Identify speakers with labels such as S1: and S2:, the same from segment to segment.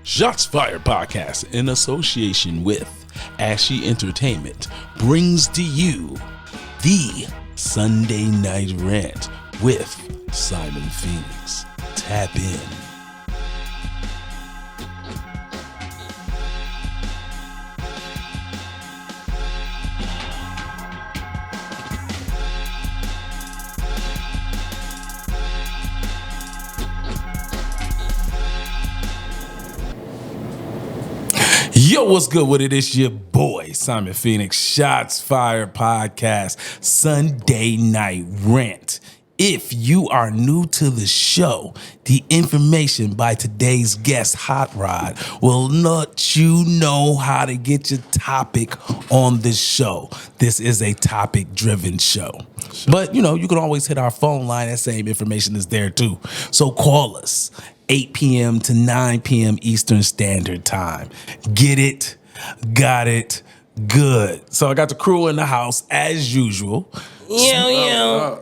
S1: Shots Fired Podcast, in association with Ashy Entertainment, brings to you the Sunday Night Rant with Simon Phoenix. Tap in. Yo, what's good with it? It's your boy, Simon Phoenix, Shots Fired Podcast, Sunday Night Rant. If you are new to the show, the information by today's guest, HotRod, will let you know how to get your topic on the show. This is a topic-driven show. But, you can always hit our phone line. That same information is there, too. So call us. 8 p.m. to 9 p.m. Eastern Standard Time. Get it, got it, good. So I got the crew in the house as usual.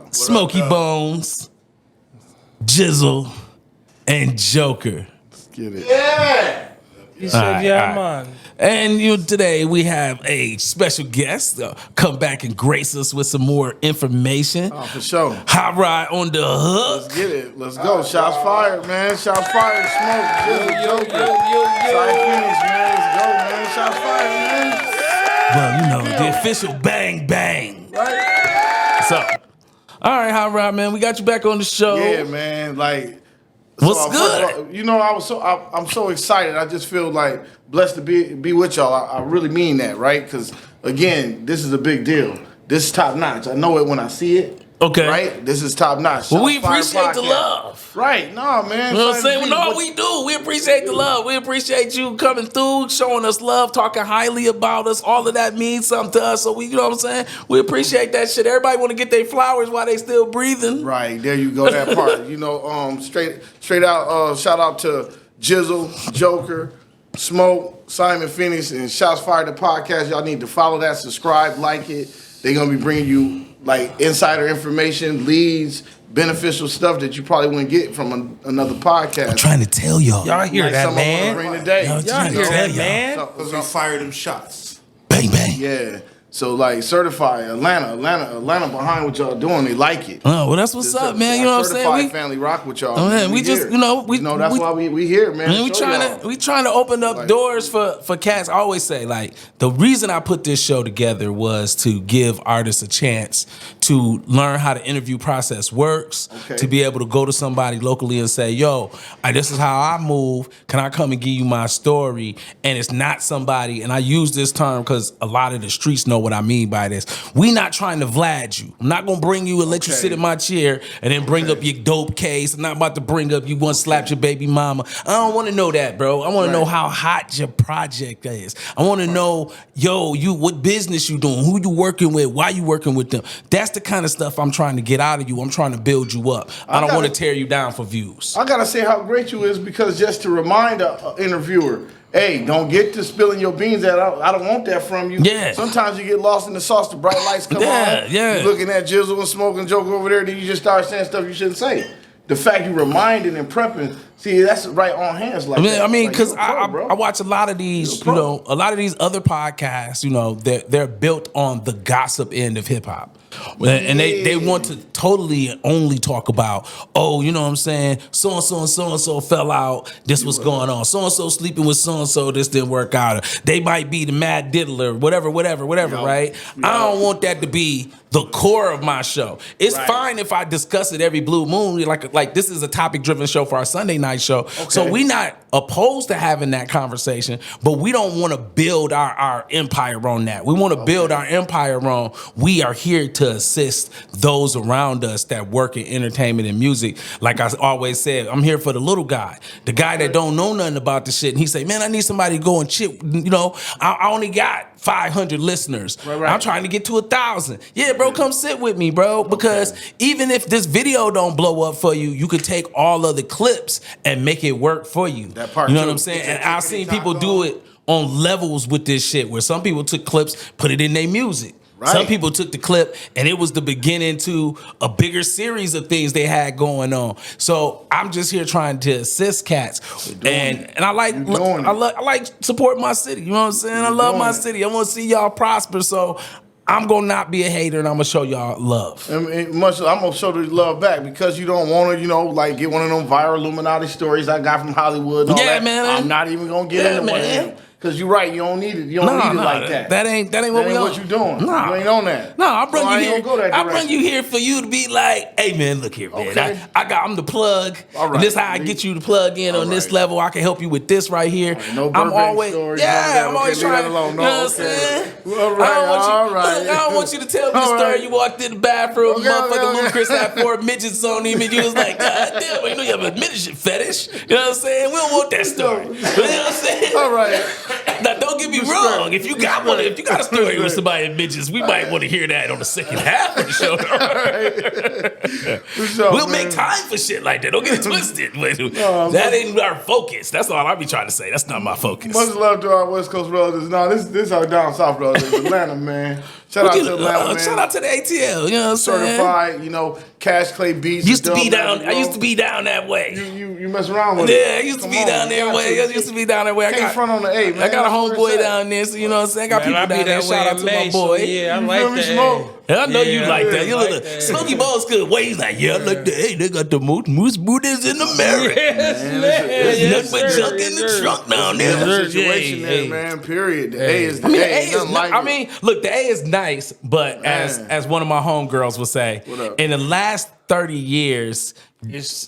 S1: Smoky Bones, Jizzle, and Joker.
S2: Let's get it.
S3: Yeah! You said, man.
S1: And today we have a special guest come back and grace us with some more information.
S2: Oh, for sure.
S1: HotRod on the hook.
S2: Let's get it. Let's go. Shots fired, man. Shots fired. Smoke. Jizzle, Joker. Side finish, man. Let's go, man. Shots fired, man.
S1: Well, the official bang bang.
S2: Right?
S1: So, all right, HotRod, man, we got you back on the show.
S2: Yeah, man.
S1: What's good?
S2: I'm so excited. I just feel like blessed to be with y'all. I really mean that, right? Because again, this is a big deal. This is top notch. I know it when I see it.
S1: Okay.
S2: Right? This is top notch.
S1: Well, we appreciate the love.
S2: Right. No, man.
S1: You know what I'm saying? No, we do. We appreciate the love. We appreciate you coming through, showing us love, talking highly about us. All of that means something to us. So we, you know what I'm saying? We appreciate that shit. Everybody want to get their flowers while they still breathing.
S2: Right. There you go. That part. Straight out, shout out to Jizzle, Joker, Smoke, Simon Phoenix, and Shots Fired the podcast. Y'all need to follow that, subscribe, like it. They're going to be bringing you insider information, leads, beneficial stuff that you probably wouldn't get from another podcast.
S1: I'm trying to tell y'all.
S3: Y'all hear that, man?
S2: Bring today.
S3: Y'all hear that, man?
S4: Because we fire them shots.
S1: Bang, bang.
S2: Yeah. So certified Atlanta behind what y'all doing. They like it.
S1: Oh, well, that's what's up, man. You know what I'm saying?
S2: Certified family rock with y'all.
S1: Oh, man, we just,
S2: that's why we here, man.
S1: And we trying to open up doors for cats. I always say, the reason I put this show together was to give artists a chance to learn how the interview process works, to be able to go to somebody locally and say, yo, this is how I move. Can I come and give you my story? And it's not somebody, and I use this term because a lot of the streets know what I mean by this. We not trying to Vlad you. I'm not going to bring you and let you sit in my chair and then bring up your dope case. I'm not about to bring up you once slapped your baby mama. I don't want to know that, bro. I want to know how hot your project is. I want to know, what business you doing, who you working with, why you working with them. That's the kind of stuff I'm trying to get out of you. I'm trying to build you up. I don't want to tear you down for views.
S2: I got to say how great you is because just to remind an interviewer, hey, don't get to spilling your beans out. I don't want that from you.
S1: Yeah.
S2: Sometimes you get lost in the sauce, the bright lights come on.
S1: Yeah.
S2: You're looking at Jizzle and Smoke and Joker over there, then you just start saying stuff you shouldn't say. The fact you reminding and prepping, see, that's right on hands
S1: because I watch a lot of these, a lot of these other podcasts, they're built on the gossip end of hip hop. And they want to totally only talk about, you know what I'm saying? So-and-so and so-and-so fell out. This was going on. So-and-so sleeping with so-and-so. This didn't work out. They might be the mad diddler, whatever, right? I don't want that to be the core of my show. It's fine if I discuss it every blue moon. Like this is a topic-driven show for our Sunday night show. Okay. So we not opposed to having that conversation, but we don't want to build our empire on that. We want to build our empire on we are here to assist those around us that work in entertainment and music. Like I always said, I'm here for the little guy, the guy that don't know nothing about the shit. And he say, man, I need somebody to go and chip. I only got 500 listeners. Right. I'm trying to get to 1,000. Yeah, bro, come sit with me, bro. Because even if this video don't blow up for you, you could take all of the clips and make it work for you.
S2: That part,
S1: you know what I'm saying? And I've seen people do it on levels with this shit, where some people took clips, put it in their music.
S2: Right.
S1: Some people took the clip and it was the beginning to a bigger series of things they had going on. So I'm just here trying to assist cats. And I like I like support my city. You know what I'm saying? I love my city. I want to see y'all prosper. So I'm gonna not be a hater and I'm gonna show y'all love.
S2: I'm gonna show the love back because you don't want to, like get one of them viral Illuminati stories I got from Hollywood. And all that.
S1: Man.
S2: I'm not even gonna get into one of them. Because you're right, you don't need it. You don't need it like that.
S1: That ain't what
S2: you doing.
S1: Nah.
S2: You ain't on that.
S1: No, I bring you here.
S2: I
S1: bring you here for you to be like, hey man, look here, man.
S2: Okay.
S1: I'm the plug.
S2: All right.
S1: And this is how I get you to plug in on this level. I can help you with this right here.
S2: Right. No
S1: I'm always
S2: stories,
S1: I'm always trying.
S2: That alone.
S1: You know what I'm saying?
S2: All right.
S1: I don't want you to tell me the story. You walked in the bathroom, motherfucker Ludacris had 4 midgets on him, and you was like, God damn, you know you have a midget fetish. You know what I'm saying? We don't want that story. You know what I'm saying?
S2: All right.
S1: Now don't get me wrong. If you got one, if you got a story with somebody in midgets, we might want to hear that on the second half of the show. We'll make time for shit like that. Don't get it twisted. That ain't our focus. That's all I be trying to say. That's not my focus.
S2: Much love to our West Coast brothers. No, this our down south brothers. Atlanta, man. Shout out to Atlanta, man.
S1: Shout out to the ATL. You know what I'm saying?
S2: Certified, Cash Clay Beats.
S1: I used to be down that way.
S2: You mess around with it.
S1: Yeah, I used to be down there way. I used to be down that way. I
S2: got front on the A, man.
S1: I got a homeboy down there, so you know what I'm saying? I got people down there. Shout out to my boy.
S3: Yeah, I like that.
S2: Smoke?
S1: I know you like that. You
S3: like
S1: look
S3: that.
S1: Smokey Bones good way. He's like, yeah, I like that. Hey, they got the most booties in America. There's nothing but junk in the trunk down there.
S2: There's a situation there, man. Period. The A is the A.
S1: Look, the A is nice, but as one of my homegirls would say, in the last 30 years,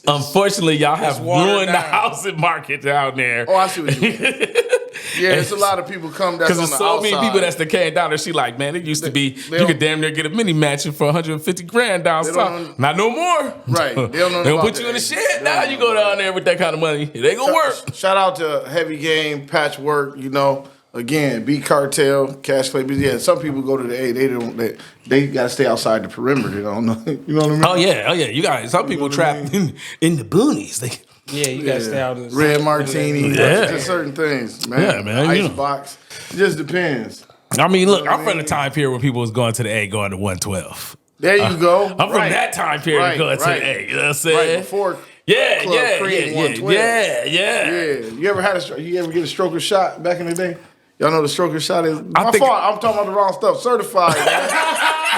S1: unfortunately, y'all have ruined the housing market down there.
S2: Oh, I see what you mean. Yeah, there's a lot of people come down.
S1: Because there's so many people that's came down there. She like, man, it used to be you could damn near get a mini mansion for $150,000 down south. Not no more.
S2: Right. They don't know.
S1: They'll put you in the shed. Now you go down there with that kind of money. It ain't gonna work.
S2: Shout out to Heavy Game, Patchwork. Again, B Cartel, Cash Clay. Yeah, some people go to the A. They gotta stay outside the perimeter. They don't know. You know what I mean?
S1: Oh yeah. You got some people trapped in the boonies.
S3: You gotta stay out in the
S2: Red Martini. Just certain things, man.
S1: Yeah, man.
S2: Icebox. It just depends.
S1: I mean, look, I'm from the time period when people was going to the A, going to 112.
S2: There you go.
S1: I'm from that time period going to the A. You know what I'm saying?
S2: Right before. Yeah. You ever get a stroker shot back in the day? Y'all know the stroker shot is my fault. I'm talking about the wrong stuff. Certified, man.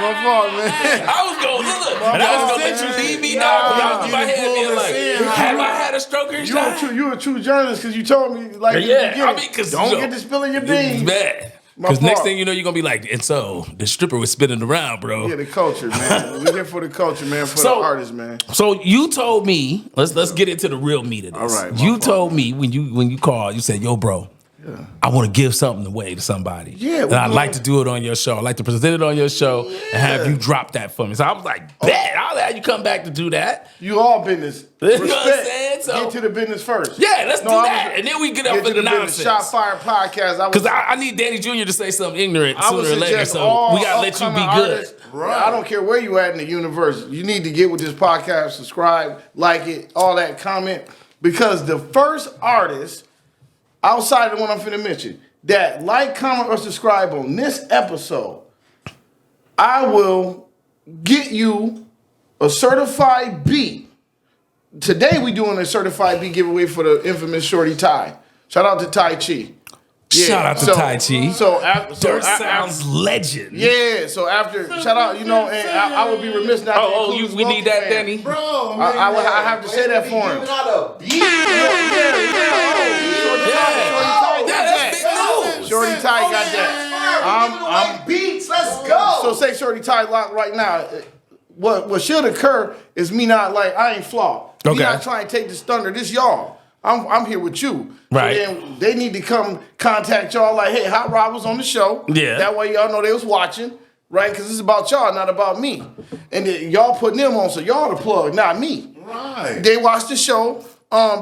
S2: My fault, man.
S1: I was gonna let you leave me now. I was in my head being like, have I had a stroker shot?
S2: You a true journalist because you told me like don't get to spilling your beans.
S1: Bad. Because next thing you know, you're gonna be like, and so the stripper was spinning around, bro.
S2: Yeah, the culture, man. We're here for the culture, man. For the artists, man.
S1: So you told me, let's get into the real meat of this.
S2: All right.
S1: You told me when you called, you said, yo, bro. Yeah. I want to give something away to somebody.
S2: Yeah.
S1: And I'd like to do it on your show. I'd like to present it on your show and have you drop that for me. So I was like, bet. I'll have you come back to do that.
S2: You all business.
S1: You know what I'm saying? So,
S2: get to the business first.
S1: Yeah, let's do that. And then we get up for the nonsense.
S2: Shot Fire podcast.
S1: Because I need Danny Jr. to say something ignorant sooner or later. So we got to let you be good.
S2: Right. I don't care where you at in the universe. You need to get with this podcast, subscribe, like it, all that, comment. Because the first artist outside of the one I'm finna mention, that like, comment, or subscribe on this episode, I will get you a certified beat. Today we doing a certified beat giveaway for the infamous Shorty Ty. Shout out to Tai Chi.
S1: Yeah, shout out to Tai Chi.
S2: So
S1: sounds legend.
S2: Yeah, so after, shout out, and I would be remiss not to
S1: we need that, Danny?
S2: Bro, I have to say that for him.
S5: Giving out a beat.
S2: That's big news. Shorty Ty got that.
S5: I'm beats. Let's go.
S2: So say Shorty Ty lock right now. What should occur is me not I ain't flawed. Okay. Me not trying to take this thunder. This y'all. I'm here with you.
S1: Right.
S2: So then they need to come contact y'all like, hey, HotRod was on the show.
S1: Yeah.
S2: That way y'all know they was watching, right? Because it's about y'all, not about me. And then y'all putting them on, so y'all the plug, not me.
S5: Right.
S2: They watch the show.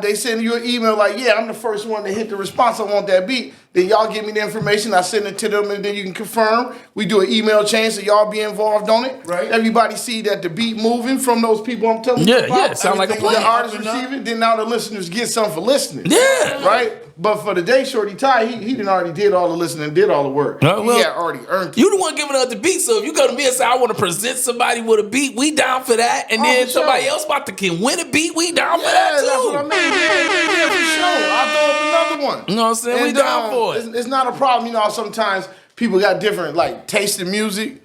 S2: They send you an email like, yeah, I'm the first one to hit the response. I want that beat. Then y'all give me the information. I send it to them, and then you can confirm. We do an email chain, so y'all be involved on it.
S4: Right.
S2: Everybody see that the beat moving from those people I'm telling you about.
S1: Yeah, sound like a
S2: Everything
S1: plan.
S2: the artists receiving, then now the listeners get something for listening.
S1: Yeah.
S2: Right? But for the day, Shorty Ty, he done already did all the listening, did all the work.
S1: Well,
S2: he had already earned it.
S1: You the one giving us the beat, so if you come to me and say, I want to present somebody with a beat, we down for that. And then
S2: for
S1: somebody
S2: sure.
S1: else about to can win a beat, we down for that too.
S2: That's what I mean. Yeah, for sure. I'll throw up another one.
S1: You know what I'm saying? We down for it.
S2: It's not a problem. You know, sometimes people got different, like, taste in music.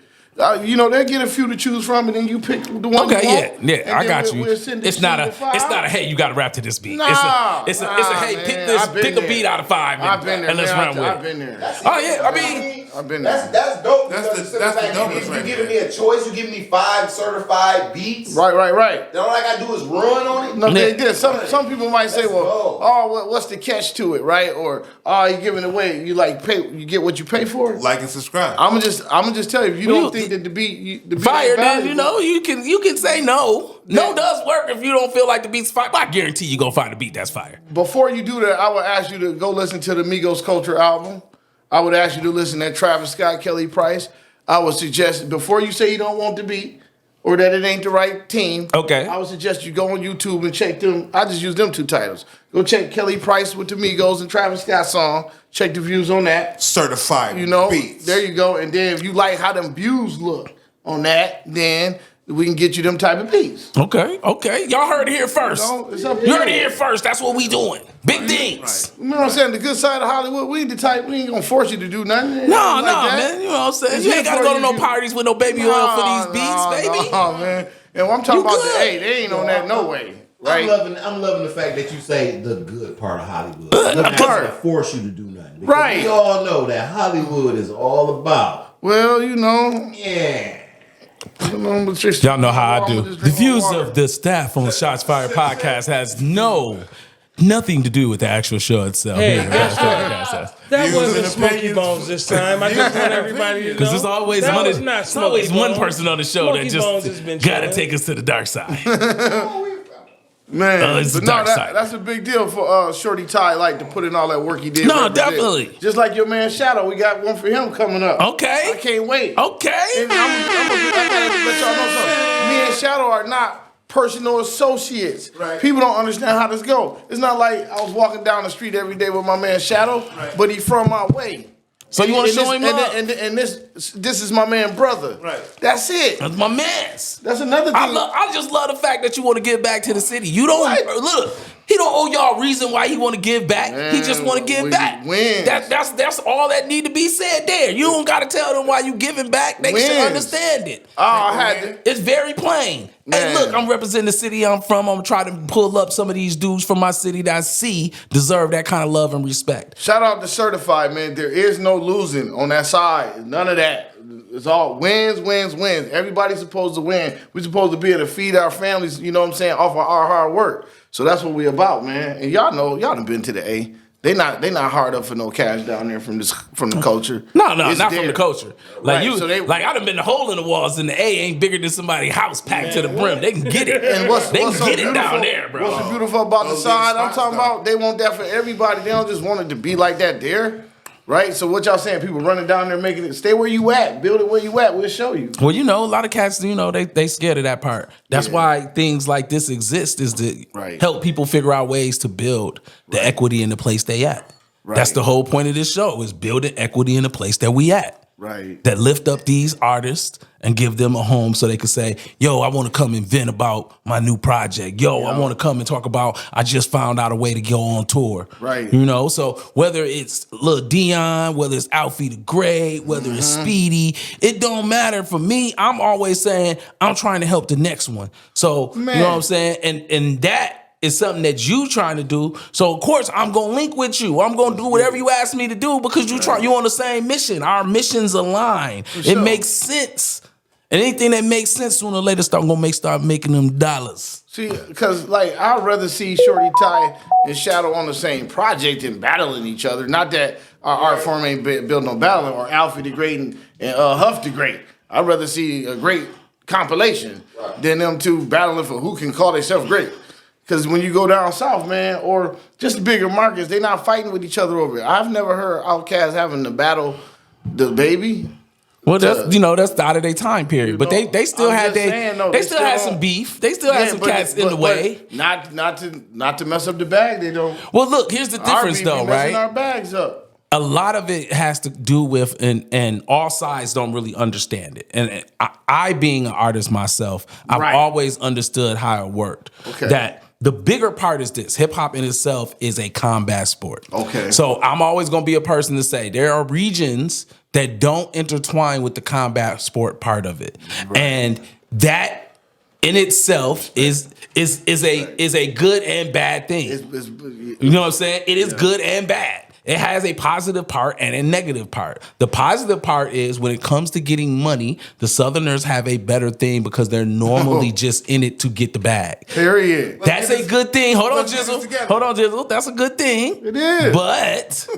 S2: You know, they get a few to choose from, and then you pick the one you want.
S1: Yeah, I got you.
S2: We'll send
S1: It's not a hey, you got to rap to this beat.
S2: Nah,
S1: it's a hey,
S2: man,
S1: pick a beat out of 5
S2: I've been there,
S1: and let's
S2: man.
S1: run with
S2: I've
S1: it.
S2: been there.
S1: Oh yeah, I mean,
S2: I've been there.
S5: That's dope.
S4: That's the dopest
S5: You
S4: right
S5: giving me
S4: there.
S5: a choice. You giving me 5 certified beats.
S2: Right.
S5: Then all I gotta do is run on it.
S2: No,
S1: Yeah.
S2: they, some people might say,
S5: Let's
S2: well,
S5: go.
S2: what's the catch to it, right? Or, you giving away, you get what you pay for?
S4: Like and subscribe.
S2: I'm gonna just tell you, if you don't think that the beat
S1: fire.
S2: ain't
S1: Then
S2: valuable,
S1: you know you can say no. No
S2: Yeah.
S1: does work if you don't feel like the beat's fire. I guarantee you gonna find a beat that's fire.
S2: Before you do that, I would ask you to go listen to the Migos Culture album. I would ask you to listen to Travis Scott, Kelly Price. I would suggest, before you say you don't want the beat or that it ain't the right team,
S1: Okay.
S2: I would suggest you go on YouTube and check them. I just use them 2 titles. Go check Kelly Price with the Migos and Travis Scott song. Check the views on that.
S4: Certified
S2: You know,
S4: beats.
S2: there you go. And then if you like how them views look on that, then we can get you them type of beats.
S1: Okay. Y'all heard it here first.
S2: You know, it's up to
S1: You heard it
S2: you.
S1: here first. That's what we doing. Big things.
S2: You know what I'm saying? The good side of Hollywood, we ain't the type, we ain't gonna force you to do nothing.
S1: No,
S2: like that.
S1: man. You know what I'm saying?
S2: It's
S1: You ain't
S2: here
S1: gotta
S2: for
S1: go to no
S2: you.
S1: parties with no baby oil for these beats, baby.
S2: No, man. And I'm talking
S1: You
S2: about
S1: good.
S2: they ain't on that no way. Right?
S5: I'm loving the fact that you say the good part of Hollywood. I'm not
S2: part.
S5: gonna force you to do nothing. Because
S2: Right.
S5: we all know that Hollywood is all about.
S2: Well, you know,
S5: Yeah.
S1: Y'all know how I do. The views of the staff on Shots Fired Podcast has nothing to do with the actual show itself.
S3: Hey,
S1: Here,
S3: guess
S1: Podcast
S3: what? That
S4: Views
S3: wasn't
S4: and
S3: Smoky
S4: opinions.
S3: Bones this time. I just want everybody to know.
S1: Because there's always
S3: that
S1: one.
S3: was not
S1: It's always
S3: Smokey
S1: one
S3: Bones.
S1: person on the show
S3: Smokey Bones has
S1: that
S3: been
S1: just got to
S3: chilling.
S1: take us to the dark side.
S2: Man,
S1: it's
S2: but
S1: the
S2: no,
S1: dark side.
S2: that's a big deal for Shorty Ty, like to put in all that work he did.
S1: No,
S2: represent.
S1: definitely.
S2: Just like your man Shadow, we got one for him coming up.
S1: Okay.
S2: I can't wait.
S1: Okay.
S2: And I gotta let y'all know something. Me and Shadow are not personal associates.
S4: Right.
S2: People don't understand how this go. It's not like I was walking down the street every day with my man Shadow, but he from my way.
S1: So you want to
S2: And
S1: show him
S2: this-
S1: love?
S2: and this is my man brother.
S4: Right.
S2: That's it.
S1: That's my man's.
S2: That's another thing.
S1: I just love the fact that you want to give back to the city. You don't
S2: What?
S1: look. He don't owe y'all a reason why he want to give back. He just
S2: Man,
S1: want to give
S2: we
S1: back.
S2: wins.
S1: That's all that need to be said there. You don't got to tell them why you giving back. They should
S2: Wins.
S1: understand it.
S2: Oh, I had to.
S1: It's very plain. Hey,
S2: Man.
S1: look, I'm representing the city I'm from. I'm trying to pull up some of these dudes from my city that I see deserve that kind of love and respect.
S2: Shout out to Certified, man. There is no losing on that side. None of that. It's all wins. Everybody's supposed to win. We're supposed to be able to feed our families, you know what I'm saying, off of our hard work. So that's what we about, man. And y'all know, y'all done been to the A. They not hard up for no cash down there from the culture.
S1: No,
S2: It's
S1: not
S2: there.
S1: from the culture. Like
S2: Right,
S1: you,
S2: so they-
S1: like I done been the hole in the walls, and the A ain't bigger than somebody's house packed to the brim. They can get it.
S2: And what's
S1: they
S2: so
S1: can get it
S2: beautiful,
S1: down there, bro.
S2: What's so beautiful about the
S4: Those
S2: side
S4: big
S2: I'm
S4: spots,
S2: talking
S4: though.
S2: about? They want that for everybody. They don't just want it to be like that there. Right? So what y'all saying? People running down there making it, stay where you at. Build it where you at. We'll show you.
S1: Well, you know, a lot of cats, you know, they scared of that part. That's why things like this exist, is to
S2: Right.
S1: help people figure out ways to build the equity in the place they at.
S2: Right.
S1: That's the whole point of this show, is building equity in the place that we at.
S2: Right.
S1: That lift up these artists and give them a home so they can say, yo, I want to come and vent about my new project. Yo, I want to come and talk about, I just found out a way to go on tour.
S2: Right.
S1: You know, so whether it's Lil Dion, whether it's Alfie the Great, whether it's Speedy, it don't matter. For me, I'm always saying, I'm trying to help the next one. So,
S2: Man.
S1: you know what I'm saying? And that is something that you trying to do. So of course I'm gonna link with you. I'm gonna do whatever you ask me to do because you on the same mission. Our missions align. It
S2: sure.
S1: makes sense. And anything that makes sense sooner or later start making them dollars.
S2: See, because like I'd rather see Shorty Ty and Shadow on the same project than battling each other. Not that our art form ain't built no battling, or Alfie the Great and Huff the Great. I'd rather see a great compilation than them two battling for who can call themselves great. Because when you go down south, man, or just the bigger markets, they're not fighting with each other over it. I've never heard Outkast having to battle the baby.
S1: Well, that's out of their time period, but they still had they still had some beef. They still had some cats in the way.
S2: Not to mess up the bag. They don't.
S1: Well, look, here's the difference, though, right?
S2: Our bags up.
S1: A lot of it has to do with, and all sides don't really understand it. And I being an artist myself, I've always understood how it worked.
S2: Okay.
S1: That the bigger part is this: hip hop in itself is a combat sport.
S2: Okay.
S1: So I'm always going to be a person to say there are regions that don't intertwine with the combat sport part of it, and that in itself is a good and bad thing. You know what I'm saying? It is good and bad. It has a positive part and a negative part. The positive part is when it comes to getting money, the Southerners have a better thing because they're normally just in it to get the bag.
S2: Period.
S1: That's a good thing. Hold on, Jizzle. That's a good thing.
S2: It is.
S1: But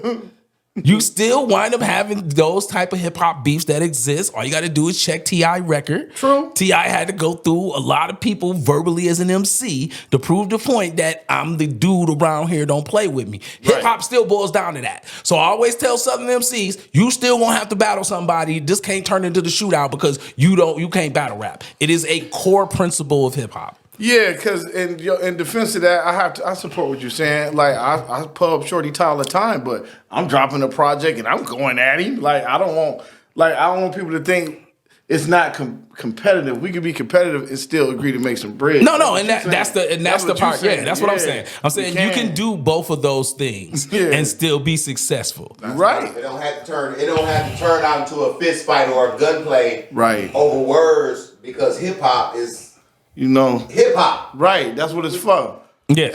S1: you still wind up having those type of hip hop beefs that exist. All you got to do is check T.I. record.
S2: True.
S1: T.I. had to go through a lot of people verbally as an MC to prove the point that I'm the dude around here, don't play with me. Hip hop still boils down to that. So I always tell Southern MCs, you still gonna have to battle somebody. This can't turn into the shootout because you can't battle rap. It is a core principle of hip hop.
S2: Yeah, because in defense of that, I support what you're saying. Like I pub Shorty Ty all the time, but I'm dropping a project and I'm going at him. Like I don't want people to think it's not competitive. We could be competitive and still agree to make some bread.
S1: No, and that's the part. Yeah, that's what I'm saying. I'm saying you can do both of those things and still be successful.
S2: Right.
S5: It don't have to turn out into a fist fight or a gunplay over words because hip hop is hip hop.
S2: Right. That's what it's for.
S1: Yeah,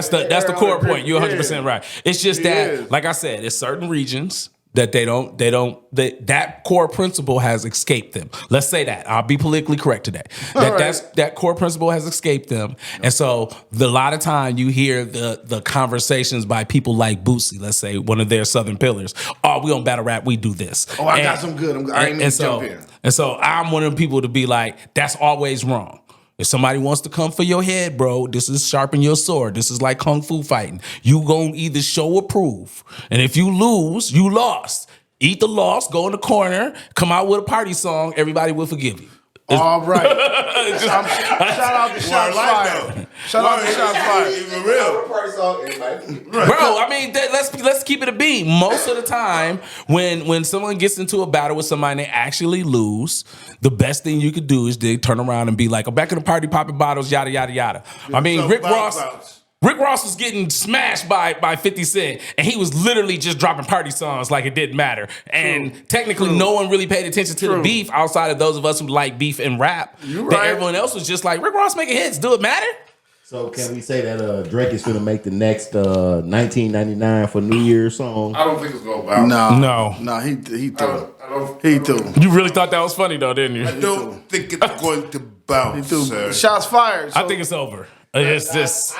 S1: so that's the core point. You're 100% right. It's just that, like I said, it's certain regions that that core principle has escaped them. Let's say that. I'll be politically correct today. That core principle has escaped them. And so a lot of time you hear the conversations by people like Boosie, let's say one of their Southern pillars. Oh, we on battle rap, we do this.
S2: Oh, I got some good. I ain't need to jump in.
S1: And so I'm one of the people to be like, that's always wrong. If somebody wants to come for your head, bro, this is sharpen your sword. This is like kung fu fighting. You gonna either show or prove. And if you lose, you lost. Eat the loss, go in the corner, come out with a party song, everybody will forgive you.
S2: All right. Shout out to Shots Fired. Shout out to Shots Fired.
S5: Even real.
S1: Bro, I mean, let's keep it a beat. Most of the time, when someone gets into a battle with somebody and they actually lose, the best thing you could do is they turn around and be like, I'm back in the party popping bottles, yada, yada, yada. I mean, Rick Ross was getting smashed by 50 Cent, and he was literally just dropping party songs like it didn't matter. And technically, no one really paid attention to the beef outside of those of us who like beef and rap. Everyone else was just like, Rick Ross making hits. Do it matter?
S5: So can we say that Drake is going to make the next 1999 for New Year's song?
S2: I don't think it's going to bounce. No, he threw. He threw.
S1: You really thought that was funny though, didn't you?
S4: I don't think it's going to bounce.
S2: He threw. Shots fired.
S1: I think it's over. It's this.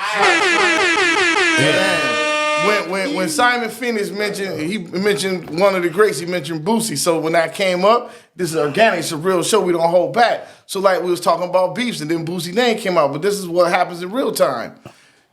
S2: When Simon Phoenix mentioned one of the greats, he mentioned Boosie. So when that came up, this is organic, it's a real show, we don't hold back. So like we was talking about beefs and then Boosie name came out, but this is what happens in real time.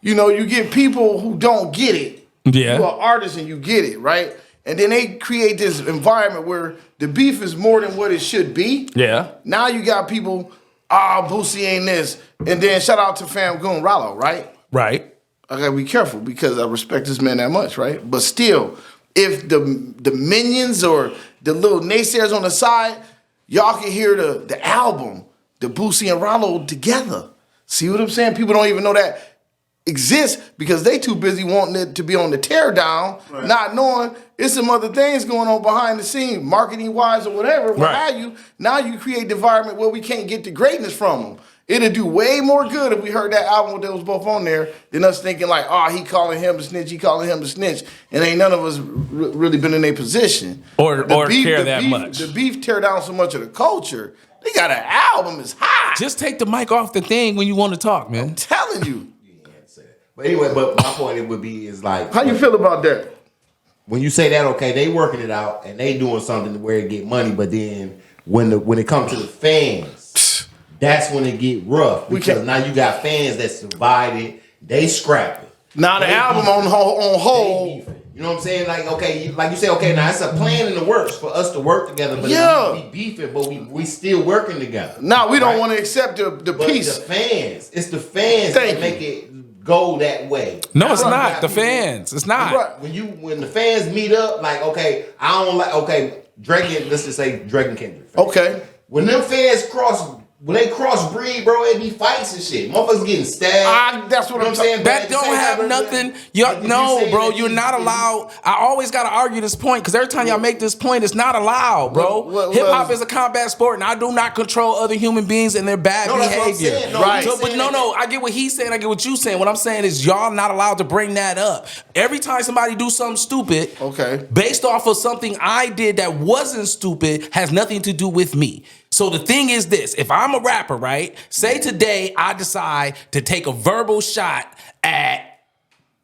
S2: You know, you get people who don't get it.
S1: Yeah.
S2: You are artists and you get it, right? And then they create this environment where the beef is more than what it should be.
S1: Yeah.
S2: Now you got people, Boosie ain't this. And then shout out to Fam Goon Rollo, right?
S1: Right.
S2: I gotta be careful because I respect this man that much, right? But still, if the minions or the little naysayers on the side, y'all can hear the album, the Boosie and Rollo together. See what I'm saying? People don't even know that exists because they too busy wanting it to be on the teardown, not knowing it's some other things going on behind the scenes, marketing wise or whatever. What have you? Now you create the environment where we can't get the greatness from them. It'd do way more good if we heard that album that was both on there than us thinking like, he calling him the snitch, he calling him the snitch, and ain't none of us really been in a position
S1: or care that much.
S2: The beef tear down so much of the culture. They got an album is hot.
S1: Just take the mic off the thing when you want to talk, man.
S2: I'm telling you.
S5: But anyway, my point is like,
S2: how you feel about that?
S5: When you say that, okay, they working it out and they doing something where it get money, but then when it comes to the fans, that's when it get rough because now you got fans that's divided they scrapping.
S2: Now the album on hold.
S5: You know what I'm saying? Like, okay, like you say, okay, now it's a plan in the works for us to work together, but we beefing, but we still working together.
S2: Now we don't want to accept the peace.
S5: The fans, it's the fans that make it go that way.
S1: No, it's not the fans. It's not.
S2: Right.
S5: When the fans meet up, like, okay, I don't like, okay, Drake and let's just say Drake and Kendrick.
S2: Okay.
S5: When them fans crossbreed, bro, it be fights and shit. Motherfuckers getting stabbed.
S2: That's what I'm saying.
S1: That don't have nothing. No, bro, you're not allowed. I always got to argue this point because every time y'all make this point, it's not allowed, bro. Hip hop is a combat sport, and I do not control other human beings and their bad behavior.
S2: Right.
S1: No, I get what he's saying. I get what you're saying. What I'm saying is y'all not allowed to bring that up. Every time somebody do something stupid, based off of something I did that wasn't stupid, has nothing to do with me. So the thing is this, if I'm a rapper, right, say today I decide to take a verbal shot at,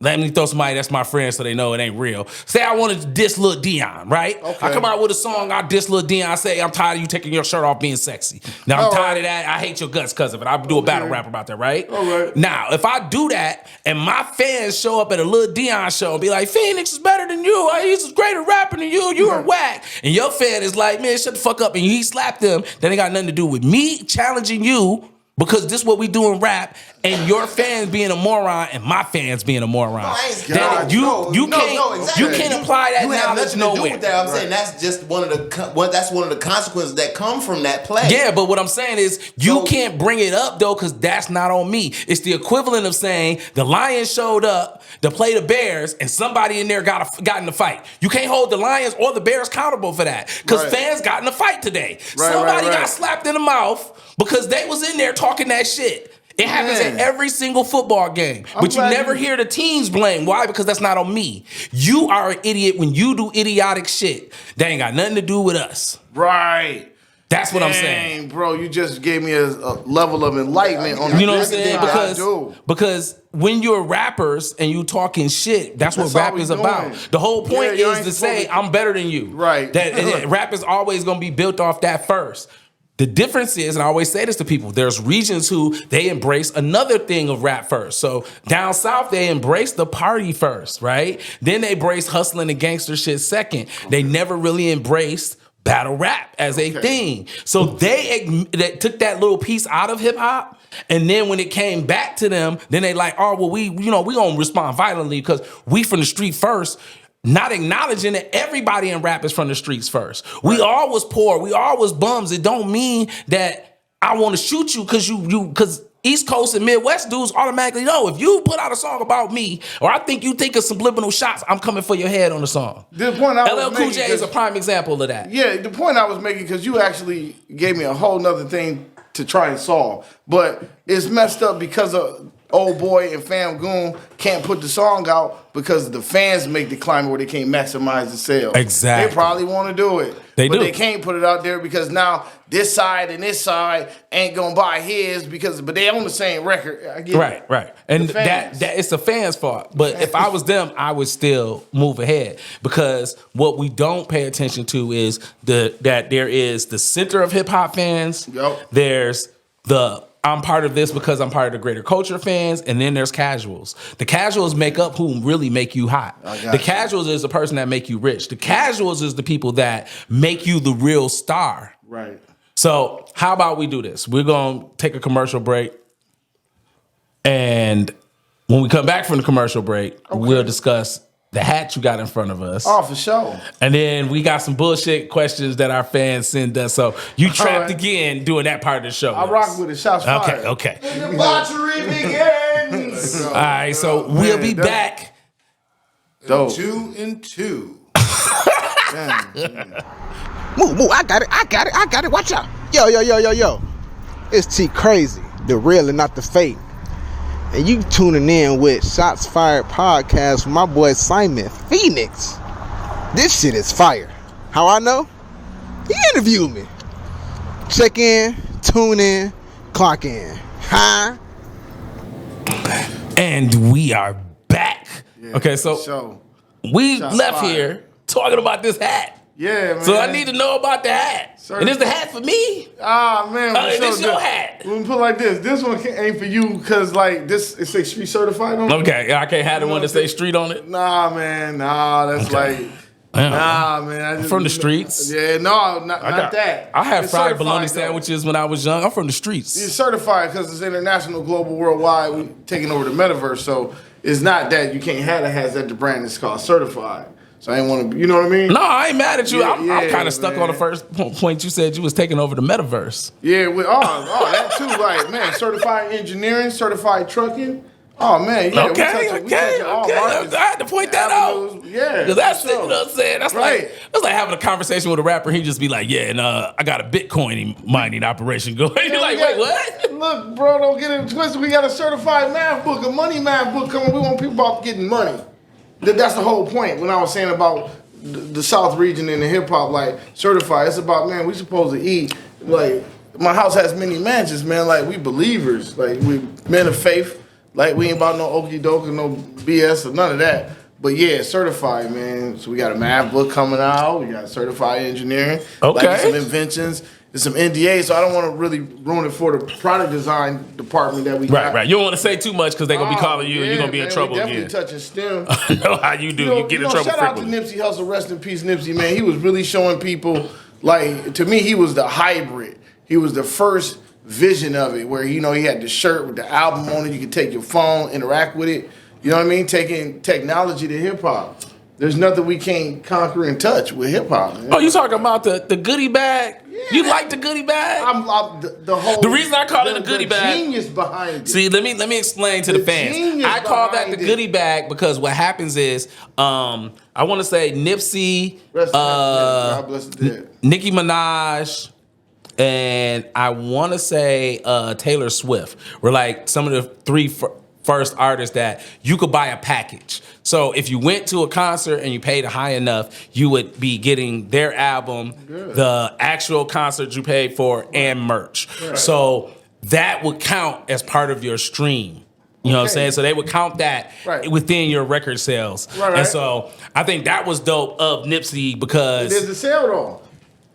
S1: let me throw somebody that's my friend so they know it ain't real. Say I wanted to diss Lil Dion, right? Okay. I come out with a song, I diss Lil Dion, I say I'm tired of you taking your shirt off being sexy. Now I'm tired of that, I hate your guts because of it. I do a battle rap about that, right?
S2: All right.
S1: Now, if I do that and my fans show up at a Lil Dion show and be like, Phoenix is better than you, he's a greater rapper than you, you're whack. And your fan is like, man, shut the fuck up, and he slapped them, that ain't got nothing to do with me challenging you, because this is what we do in rap, and your fans being a moron and my fans being a moron. You can't apply that knowledge nowhere.
S5: I'm saying that's just one of the consequences that come from that play.
S1: Yeah, but what I'm saying is you can't bring it up though, because that's not on me. It's the equivalent of saying the Lions showed up to play the Bears and somebody in there got in the fight. You can't hold the Lions or the Bears accountable for that, because fans got in the fight today. Somebody got slapped in the mouth because they was in there talking that shit. It happens at every single football game. But you never hear the teams blame. Why? Because that's not on me. You are an idiot when you do idiotic shit. That ain't got nothing to do with us.
S2: Right.
S1: That's what I'm saying.
S2: Bro, you just gave me a level of enlightenment on
S1: you know what I'm saying? Because when you're rappers and you talking shit, that's what rap is about. The whole point is to say, I'm better than you.
S2: Right.
S1: That rap is always going to be built off that first. The difference is, and I always say this to people, there's regions who they embrace another thing of rap first. So down south, they embrace the party first, right? Then they embrace hustling and gangster shit second. They never really embraced battle rap as a thing. So they took that little piece out of hip hop, and then when it came back to them, then they like, oh, well, we gonna respond violently because we from the street first. Not acknowledging that everybody in rap is from the streets first. We all was poor. We all was bums. It don't mean that I want to shoot you because East Coast and Midwest dudes automatically know if you put out a song about me, or I think you think of subliminal shots, I'm coming for your head on the song.
S2: The point I was
S1: LL Cool J is a prime example of that.
S2: Yeah, the point I was making, because you actually gave me a whole nother thing to try and solve, but it's messed up because of Old Boy and Fam Goon can't put the song out because the fans make the climate where they can't maximize the sales.
S1: Exactly.
S2: They probably want to do it. But they can't put it out there because now this side and this side ain't gonna buy his but they own the same record. I get it.
S1: Right. And that it's the fans' fault. But if I was them, I would still move ahead, because what we don't pay attention to is that there is the center of hip hop fans.
S2: Yep.
S1: There's the I'm part of this because I'm part of the greater culture fans, and then there's casuals. The casuals make up who really make you hot. The casuals is the person that make you rich. The casuals is the people that make you the real star.
S2: Right.
S1: So how about we do this? We're going to take a commercial break, and when we come back from the commercial break, we'll discuss the hat you got in front of us.
S2: Oh, for sure.
S1: And then we got some bullshit questions that our fans send us. So you trapped again doing that part of the show.
S2: I rock with it. Shots fired.
S1: Okay.
S5: The debauchery begins.
S1: All right, so we'll be back.
S2: Dope.
S4: 2 and 2.
S6: Move. I got it. Watch out. Yo. It's T Crazy, the real and not the fake. And you tuning in with Shots Fired Podcast with my boy Simon Phoenix. This shit is fire. How I know? He interviewed me. Check in, tune in, clock in. Huh?
S1: And we are back. Okay, so we left here talking about this hat.
S2: Yeah, man.
S1: So I need to know about the hat. And is the hat for me?
S2: Ah, man.
S1: This your hat.
S2: Let me put it like this. This one ain't for you because, like, this, it says street certified on it.
S1: Okay, I can't have the one that say street on it?
S2: Nah, man. Nah, that's like... Nah, man.
S1: I'm from the streets.
S2: Yeah, no, not that.
S1: I had fried bologna sandwiches when I was young. I'm from the streets.
S2: It's certified because it's international, global, worldwide. We taking over the metaverse, so it's not that you can't have the hats that the brand is called certified. So I ain't want to, you know what I mean?
S1: No, I ain't mad at you.
S2: Yeah,
S1: I'm kind of stuck on the first point you said you was taking over the metaverse.
S2: Yeah, that too. Like, man, certified engineering, certified trucking. Oh man, yeah.
S1: Okay. I had to point that out.
S2: Yeah,
S1: because that's you know what I'm saying. That's
S2: right.
S1: That's like having a conversation with a rapper. He just be like, "Yeah, and I got a Bitcoin mining operation going." You're like, "Wait, what?"
S2: Look, bro, don't get it twisted. We got a certified math book, a money math book coming. We want people about getting money. That's the whole point. When I was saying about the South region and the hip hop, like certified, it's about, man, we supposed to eat. Like, my house has many mansions, man. Like, we believers, like we men of faith. Like, we ain't about no okie doke or no BS or none of that. But yeah, certified, man. So we got a math book coming out. We got certified engineering.
S1: Okay.
S2: Like, some inventions. There's some NDAs, so I don't want to really ruin it for the product design department that we got.
S1: Right. You don't want to say too much because they're going to be calling you and you're going to be in trouble
S2: definitely
S1: again.
S2: Touching STEM.
S1: I know how you do. You get in trouble
S2: shout
S1: frequently.
S2: out to Nipsey Hussle. Rest in peace, Nipsey, man. He was really showing people, like, to me, he was the hybrid. He was the first vision of it where, you know, he had the shirt with the album on it. You could take your phone, interact with it. You know what I mean? Taking technology to hip-hop. There's nothing we can't conquer and touch with hip-hop. Man.
S1: Oh, you talking about the goodie bag? Yeah. You like the goodie bag?
S2: The
S1: reason I call it a goodie bag.
S2: The genius behind it.
S1: See, let me explain to the fans. I call that the goodie bag because what happens is, I want to say Nipsey,
S2: God bless the dead.
S1: Nicki Minaj, and I want to say Taylor Swift were like some of the three first artists that you could buy a package. So if you went to a concert and you paid high enough, you would be getting their album, the actual concert you paid for, and merch. Right. So that would count as part of your stream. You know what I'm saying? So they would count that within your record sales. Right. And so I think that was dope of Nipsey because
S2: there's the sale though.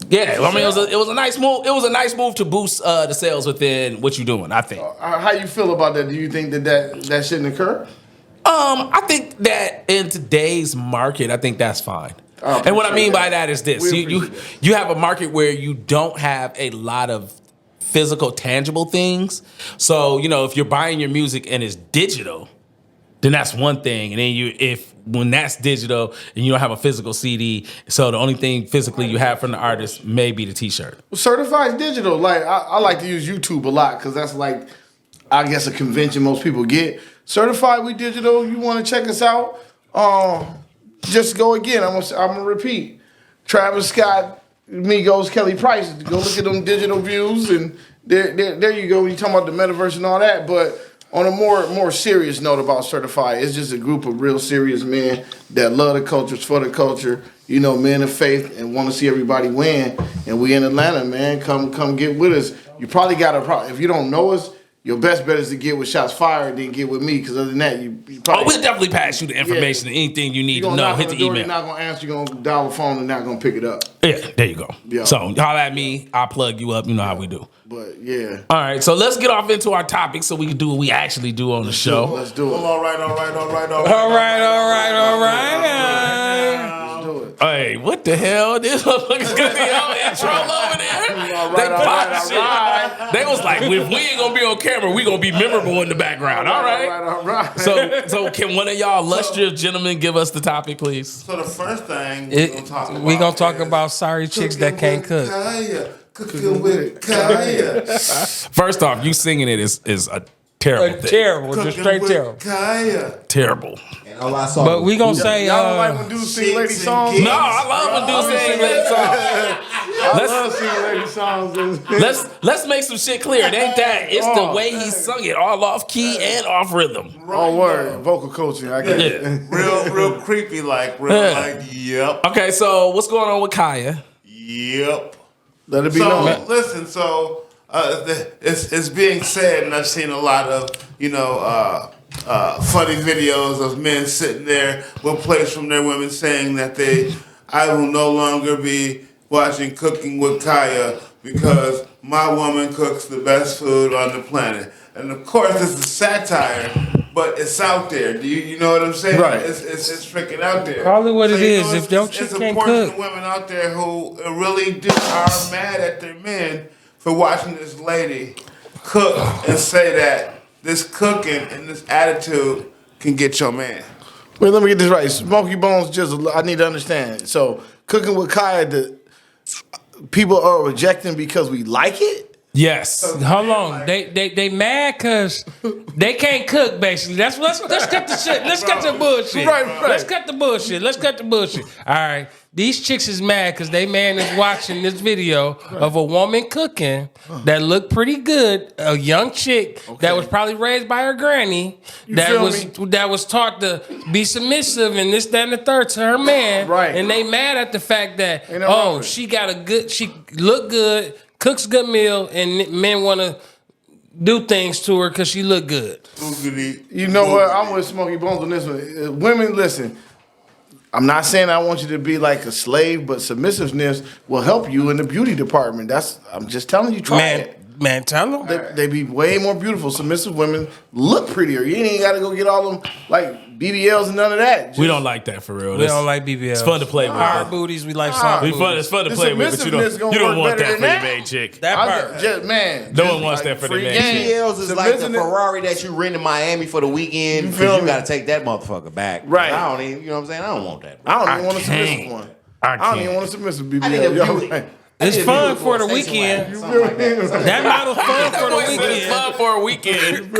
S1: Yeah, I mean it was a nice move. It was a nice move to boost the sales within what you're doing, I think.
S2: How you feel about that? Do you think that shouldn't occur?
S1: I think that in today's market, I think that's fine. And what I mean by that is this: you have a market where you don't have a lot of physical, tangible things. So you know, if you're buying your music and it's digital, then that's one thing. And then when that's digital and you don't have a physical CD, so the only thing physically you have from the artist may be the T-shirt.
S2: Well, certified digital. Like I like to use YouTube a lot because that's like, I guess, a convention most people get. Certified we digital. You want to check us out? Just go again. I'm gonna repeat. Travis Scott, Migos, Kelly Price. Go look at them digital views, and there you go. You talking about the metaverse and all that, but on a more serious note about certified, it's just a group of real serious men that love the culture, for the culture. You know, men of faith, and want to see everybody win. And we in Atlanta, man. Come get with us. You probably got a problem if you don't know us. Your best bet is to get with Shots Fired than get with me, because other than that, you probably...
S1: we'll definitely pass you the information and anything you need to know. Hit the email.
S2: You're not going to answer. You're going to dial the phone and not going to pick it up.
S1: Yeah, there you go. Yeah. So, holler at me. I'll plug you up. You know how we do.
S2: But, yeah.
S1: All right, so let's get off into our topic so we can do what we actually do on the show.
S2: Let's do it.
S4: All right.
S1: Hey, what the hell? This motherfucker's gonna be on intro over there.
S2: All right.
S1: They was like, if we ain't gonna be on camera, we gonna be memorable in the background. All right. So can one of y'all illustrious gentlemen give us the topic, please?
S4: So the first thing
S3: we're gonna talk about sorry chicks that can't cook.
S4: Cooking with Kaya.
S1: First off, you singing it is a terrible thing.
S3: Terrible, just straight terrible.
S4: Kaya.
S1: Terrible.
S3: But we gonna say
S2: y'all don't like when dudes sing lady songs?
S1: No, I love when dudes sing lady songs.
S2: I love singing lady songs.
S1: Let's make some shit clear. It ain't that. It's the way he sung it, all off key and off rhythm.
S2: Oh, word. Vocal coaching. I get it.
S4: Real creepy, like, yep.
S1: Okay, so what's going on with Kaya?
S4: Yep.
S2: Let it be known.
S4: Listen, it's being said, and I've seen a lot of, funny videos of men sitting there with plates from their women saying that they I will no longer be watching Cooking with Kaya because my woman cooks the best food on the planet. And of course, this is satire, but it's out there. Do you know what I'm saying?
S2: Right.
S4: It's freaking out there.
S3: Call it what it is. If your
S4: it's
S3: chick
S4: a
S3: can't
S4: portion
S3: cook.
S4: of women out there who really are mad at their men for watching this lady cook and say that this cooking and this attitude can get your man.
S2: Wait, let me get this right. Smoky Bones Jizzle, I need to understand. So, Cooking with Kaya, people are rejecting because we like it?
S1: Yes.
S3: Hold on. They mad because they can't cook, basically. Let's cut the shit. Let's cut the bullshit.
S2: Right.
S3: Let's cut the bullshit. All right. These chicks is mad because they man is watching this video of a woman cooking that looked pretty good. A young chick that was probably raised by her granny that was taught to be submissive and this, that, and the third to her man.
S2: Right.
S3: And they mad at the fact that, she look good, cooks good meal, and men want to do things to her because she look good.
S2: You know what? I'm with Smoky Bones on this one. Women, listen. I'm not saying I want you to be like a slave, but submissiveness will help you in the beauty department. I'm just telling you, try it.
S3: Man, tell them.
S2: They be way more beautiful. Submissive women look prettier. You ain't got to go get all them like BBLs and none of that.
S1: We don't like that for real.
S3: We don't like BBLs.
S1: It's fun to play with.
S3: Hard booties, we like soft booties.
S1: It's fun to play with, but you don't want that for your main chick.
S3: That part.
S1: No one wants that for their main chick.
S5: BBLs is like the Ferrari that you rent in Miami for the weekend because you got to take that motherfucker back.
S2: Right.
S5: I don't even, you know what I'm saying? I don't want that.
S2: I don't even want a submissive one. I don't even want a submissive BBL.
S3: It's fun for the weekend. That model's fun for the weekend.
S1: It's fun for a weekend.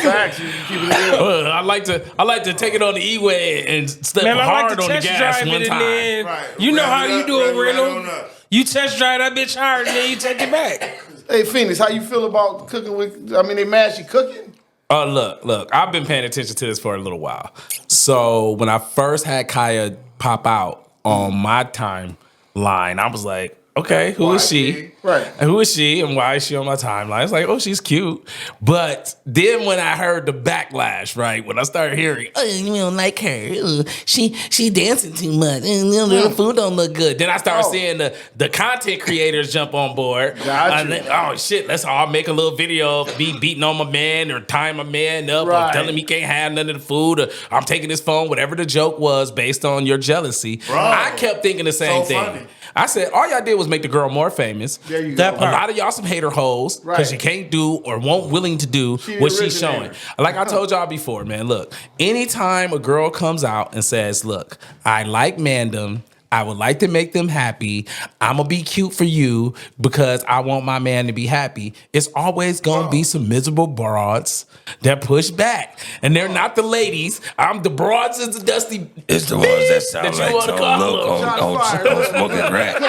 S2: Facts, you keep it real.
S1: I like to take it on the E-way and step hard on the gas one time.
S4: Right.
S3: You know how you do a
S4: right
S3: rental.
S4: on up.
S3: You test drive that bitch hard and then you take it back.
S2: Hey, Phoenix, how you feel about cooking with? They mad she cooking?
S1: Oh, look. I've been paying attention to this for a little while. So when I first had Kaya pop out on my timeline, I was like, okay, who is she?
S2: Right.
S1: And who is she and why is she on my timeline? It's like, oh, she's cute. But then when I heard the backlash, right, when I started hearing, oh, you don't like her. She dancing too much. The food don't look good. Then I started seeing the content creators jump on board.
S2: Gotcha.
S1: Oh, shit, let's all make a little video of me beating on my man or tying my man up or telling him he can't have none of the food or I'm taking his phone, whatever the joke was based on your jealousy. Bro, I kept thinking the same thing. Funny. I said, all y'all did was make the girl more famous.
S2: There you go.
S1: A lot of y'all some hater hoes because you can't do or won't willing to do what she's showing. Like I told y'all before, man, look, anytime a girl comes out and says, look, I like mandem, I would like to make them happy, I'm going to be cute for you because I want my man to be happy, it's always going to be some miserable broads that push back. And they're not the ladies. I'm the broads is the dusty.
S3: It's the ones that sound
S1: that you want to call them.
S3: on smoking crack.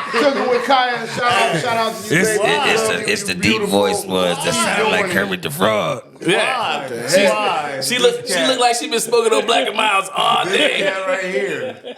S2: Cooking with Kaya, shout out to you.
S3: It's the deep voice ones that sound like Kermit the Frog.
S1: Yeah. She looked like she been smoking on Black and Miles all day.
S4: Right here.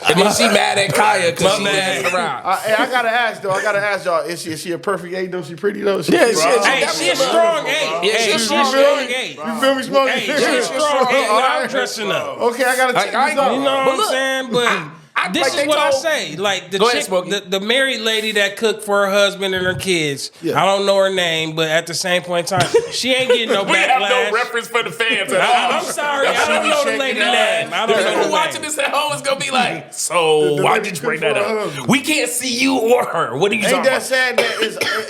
S1: And then she mad at Kaya because she dancing around.
S2: Hey, I gotta ask y'all, is she a perfect 8 though? She pretty though?
S1: She
S3: She a strong 8.
S1: Yeah, she's
S3: a
S1: strong
S3: strong 8.
S2: You feel me, Smokey?
S3: Hey, she's strong 8. I'm dressing up.
S2: Okay, I gotta check this out.
S3: You know what I'm saying? But this is what I say. Like the chick, the married lady that cooked for her husband and her kids. Yeah. I don't know her name, but at the same point in time, she ain't getting no backlash.
S1: We have no reference for the fans at all.
S3: I'm sorry, I don't know the lady name. I don't know the
S1: people watching this at home is gonna be like, so why did you bring that up? We can't see you or her. What are you talking about?
S2: Ain't that sad that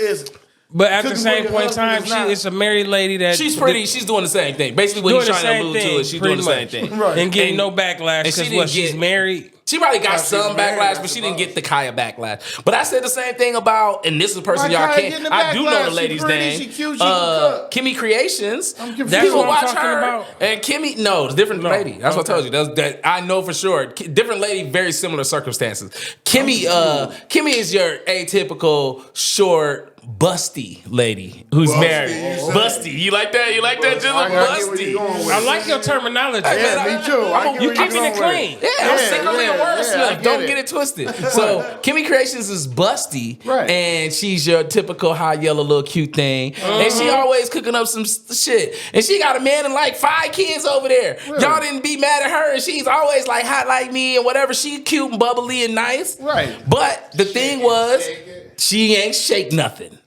S2: is
S3: But at the same point in time, it's a married lady that
S1: she's pretty. She's doing the same thing. Basically, what he's trying to allude to is she's doing the same thing,
S2: right?
S3: And getting no backlash because she's married.
S1: She probably got some backlash, but she didn't get the Kaya backlash. But I said the same thing about, and this is a person y'all can't. I do know the lady's name.
S2: She cute. She can cook.
S1: Kimmy Creations.
S3: That's what I'm talking about.
S1: And Kimmy, no, it's a different lady. That's what I told you. That I know for sure. Different lady, very similar circumstances. Kimmy is your atypical short busty lady who's married. Busty. You like that? You like that, Jizzle? Busty.
S3: I like your terminology.
S2: Yeah, me too.
S3: You keeping it clean.
S1: Yeah, I'm secretly a wordsmith. Don't get it twisted. So Kimmy Creations is busty,
S2: right?
S1: And she's your typical high yellow little cute thing, and she always cooking up some shit. And she got a man and like 5 kids over there. Really? Y'all didn't be mad at her, and she's always like hot like me and whatever. She cute and bubbly and nice,
S2: right?
S1: But the thing was, she ain't shake nothing.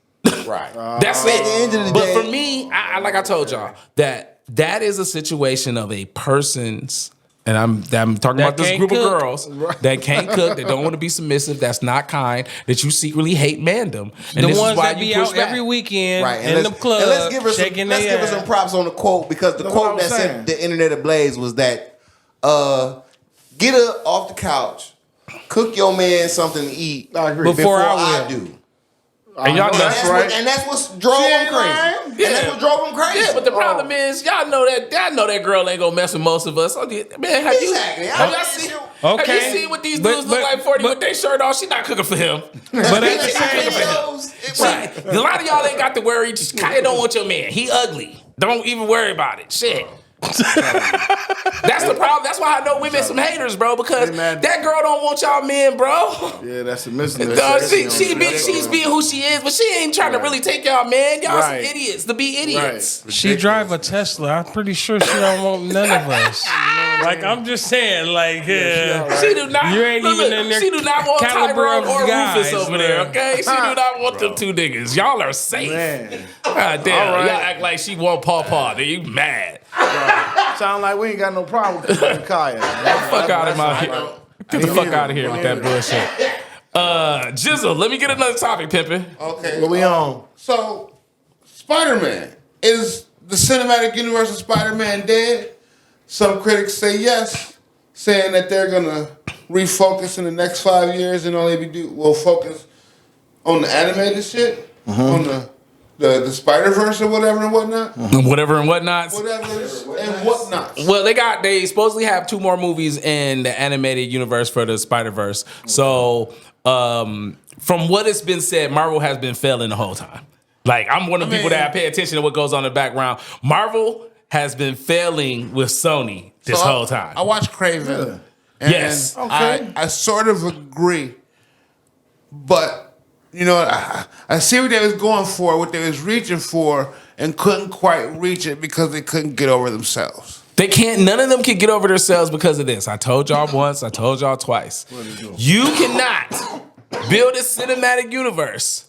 S5: Right.
S1: That's it.
S7: At the end of the
S1: but
S7: day,
S1: for me, I like I told y'all that is a situation of a person's, and I'm talking about this group of girls that can't cook, that don't want to be submissive, that's not kind, that you secretly hate mandem. And
S3: the
S1: this
S3: ones
S1: is why
S3: that be
S1: you push
S3: out
S1: back.
S3: every weekend
S5: Right,
S3: in the club.
S5: And let's give her some props on the quote, because the quote that set the internet ablaze was that get her off the couch, cook your man something to eat before I do.
S1: And y'all know
S5: that's right. And that's what drove him crazy.
S1: Yeah.
S5: And that's what drove him crazy.
S1: Yeah, but the problem is, y'all know that girl ain't gonna mess with most of us. Man, have y'all seen?
S3: Okay.
S1: Have you seen what these dudes look like 40 with their shirt off? She not cooking for him.
S3: But at the
S1: She not cooking for him. Right. A lot of y'all ain't got to worry. Just Kaya don't want your man. He ugly. Don't even worry about it. Shit. That's the problem. That's why I know women some haters, bro. Because that girl don't want y'all men, bro.
S2: Yeah, that's a missing.
S1: She's being who she is, but she ain't trying to really take y'all man. Y'all some idiots to be idiots.
S3: Right. She drive a Tesla. I'm pretty sure she don't want none of us. Like I'm just saying, like
S1: she do not.
S3: You ain't even in there.
S1: She do not want Tyrone or
S3: guys,
S1: Rufus over there. Okay, she do not want them 2 niggas. Y'all are safe. God damn, y'all act like she want Paw. Then you mad.
S2: Sound like we ain't got no problem with Kaya.
S1: Get the fuck out of my. Get the fuck out of here with that bullshit. Jizzle, let me get another topic, pimpin'.
S4: Okay.
S2: What we on?
S4: So, Spider-Man. Is the cinematic universe of Spider-Man dead? Some critics say yes, saying that they're gonna refocus in the next 5 years and will focus on the animated shit, on the Spider-Verse or whatever and whatnot.
S1: Whatever and whatnots.
S4: Well,
S1: they supposedly have 2 more movies in the animated universe for the Spider-Verse. So, from what has been said, Marvel has been failing the whole time. Like, I'm one of the people that pay attention to what goes on in the background. Marvel has been failing with Sony this whole time.
S4: I watched Craven. And
S1: yes.
S4: I sort of agree. But, you know, I see what they was going for, what they was reaching for, and couldn't quite reach it because they couldn't get over themselves.
S1: They can't, none of them can get over themselves because of this. I told y'all once, I told y'all twice. You cannot build a cinematic universe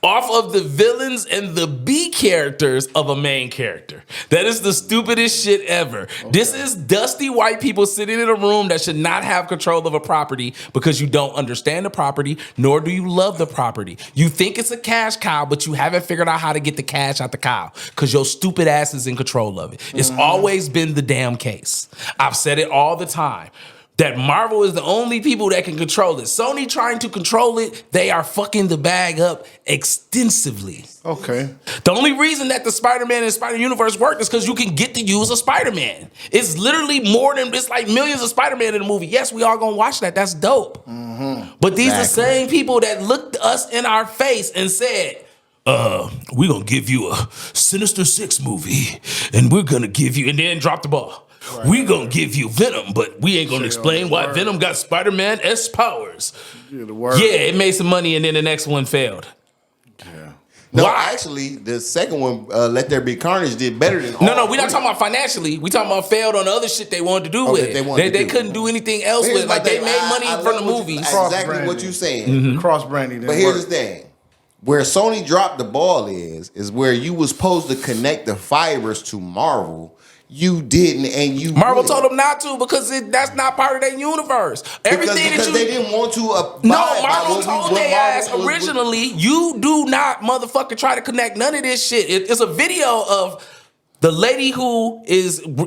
S1: off of the villains and the B characters of a main character. That is the stupidest shit ever. Okay. This is dusty white people sitting in a room that should not have control of a property because you don't understand the property, nor do you love the property. You think it's a cash cow, but you haven't figured out how to get the cash out the cow because your stupid ass is in control of it. It's always been the damn case. I've said it all the time. That Marvel is the only people that can control it. Sony trying to control it, they are fucking the bag up extensively.
S2: Okay.
S1: The only reason that the Spider-Man and Spider-Universe work is because you can get to use a Spider-Man. It's literally more than, it's like millions of Spider-Man in the movie. Yes, we all gonna watch that. That's dope. But these are the same people that looked us in our face and said, we're gonna give you a Sinister Six movie, and we're gonna give you, and then drop the ball. Right. We gonna give you Venom, but we ain't gonna explain why Venom got Spider-Man-esque powers. Yeah, it made some money, and then the next one failed.
S5: Yeah. No, actually, the second one, Let There Be Carnage, did better than all.
S1: No, we're not talking about financially. We talking about failed on the other shit they wanted to do with it. They couldn't do anything else with it. Like, they made money from the movies.
S5: Exactly what you're saying.
S2: Cross-branding.
S5: But here's the thing. Where Sony dropped the ball is where you was supposed to connect the fibers to Marvel. You didn't, and you
S1: Marvel told them not to because that's not part of their universe.
S5: Because they didn't want to.
S1: Marvel told their ass originally, you do not motherfucker try to connect none of this shit. It's a video of the lady who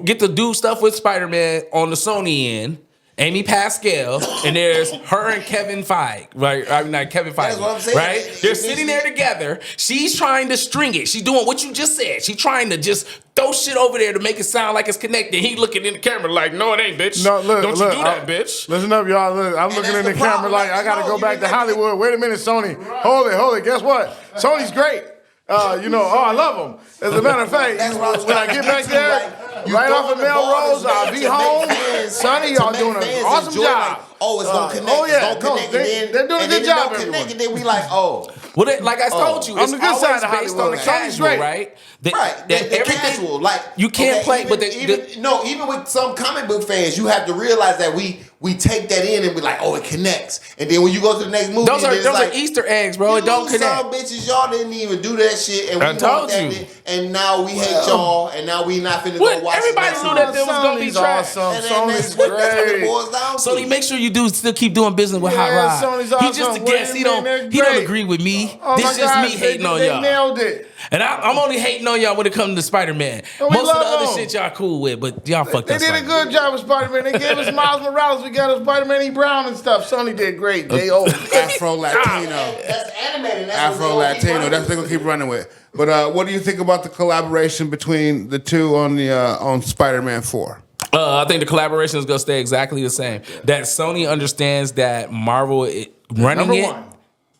S1: get to do stuff with Spider-Man on the Sony end, Amy Pascal, and there's her and Kevin Feige, right? I mean, not Kevin Feige,
S5: That's what I'm saying.
S1: right? They're sitting there together. She's trying to string it. She's doing what you just said. She's trying to just throw shit over there to make it sound like it's connected. He looking in the camera like, no, it ain't, bitch.
S2: No, look,
S1: Don't
S2: look,
S1: you do that, bitch.
S2: Listen up, y'all. Look, I'm looking in the camera like I gotta go back to Hollywood. Wait a minute, Sony. Hold it. Guess what? Sony's great. I love him. As a matter of fact, when I get back there, right off of Melrose, I'll be home. Sonny, y'all doing an awesome job.
S5: It's gonna connect.
S2: Oh yeah,
S5: it's gonna connect.
S2: they're doing a good job.
S5: Connect, and then we like, oh.
S1: Well, like I told you,
S2: on
S1: it's
S2: the good side of
S1: always based on the
S2: Hollywood.
S1: casual, right?
S5: The casual, like
S1: you can't play,
S5: even,
S1: but
S5: even with some comic book fans, you have to realize that we take that in and be like, oh, it connects. And then when you go to the next movie,
S1: those are Easter eggs, bro. It don't connect.
S5: Some bitches, y'all didn't even do that shit, and
S1: I told you.
S5: And now we hate y'all, and now we not finna go watch.
S1: Everybody knew that there was gonna be trash.
S2: Sony's
S5: That's what it
S2: great.
S5: boils down to.
S1: So you make sure you still keep doing business with HotRod.
S2: Sony's
S1: He
S2: awesome.
S1: just a
S2: What
S1: guest.
S2: do
S1: He
S2: you mean?
S1: don't
S2: They're
S1: agree with me.
S2: Oh
S1: This
S2: my
S1: just
S2: God,
S1: me hating on
S2: they
S1: y'all.
S2: nailed it.
S1: And I'm only hating on y'all when it comes to Spider-Man.
S2: Oh, we
S1: Most of the
S2: love
S1: other
S2: them.
S1: shit y'all cool with, but y'all fucked
S2: They
S1: up.
S2: did a good job with Spider-Man. They gave us Miles Morales. We got us Spider-Man E. Brown and stuff. Sony did great.
S4: Afro Latino.
S5: That's animated.
S4: Afro Latino. That's what they're gonna keep running with. But what do you think about the collaboration between the two on Spider-Man 4?
S1: I think the collaboration is gonna stay exactly the same. That Sony understands that Marvel running
S2: Number
S1: it
S2: one.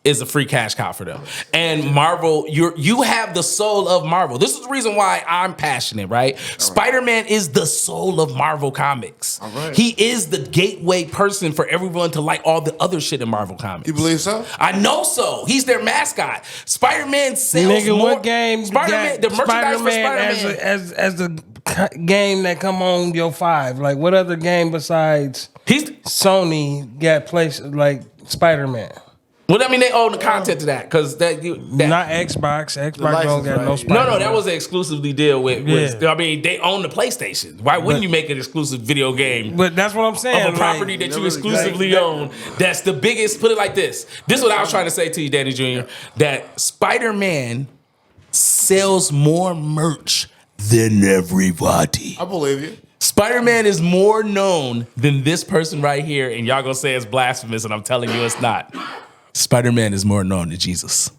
S1: is a free cash cow for them. And Marvel, you have the soul of Marvel. This is the reason why I'm passionate, right? Spider-Man is the soul of Marvel Comics.
S2: All right.
S1: He is the gateway person for everyone to like all the other shit in Marvel Comics.
S4: You believe so?
S1: I know so. He's their mascot. Spider-Man sells
S3: Nigga,
S1: more.
S3: what game?
S1: Spider-Man, the merchandise for Spider-Man.
S3: as the game that come on your 5. Like, what other game besides Sony got places like Spider-Man?
S1: Well, I mean, they own the content to that because that
S3: Not Xbox. Xbox don't got no
S2: license,
S3: Spider-Man.
S1: No, that was an exclusively deal with.
S3: Yeah.
S1: I mean, they own the PlayStation. Why wouldn't you make an exclusive video game
S3: But that's what I'm saying.
S1: of a property that you exclusively own? That's the biggest. Put it like this. This is what I was trying to say to you, Danny Jr. That Spider-Man sells more merch than everybody.
S4: I believe you.
S1: Spider-Man is more known than this person right here, and y'all gonna say it's blasphemous, and I'm telling you it's not. Spider-Man is more known than Jesus.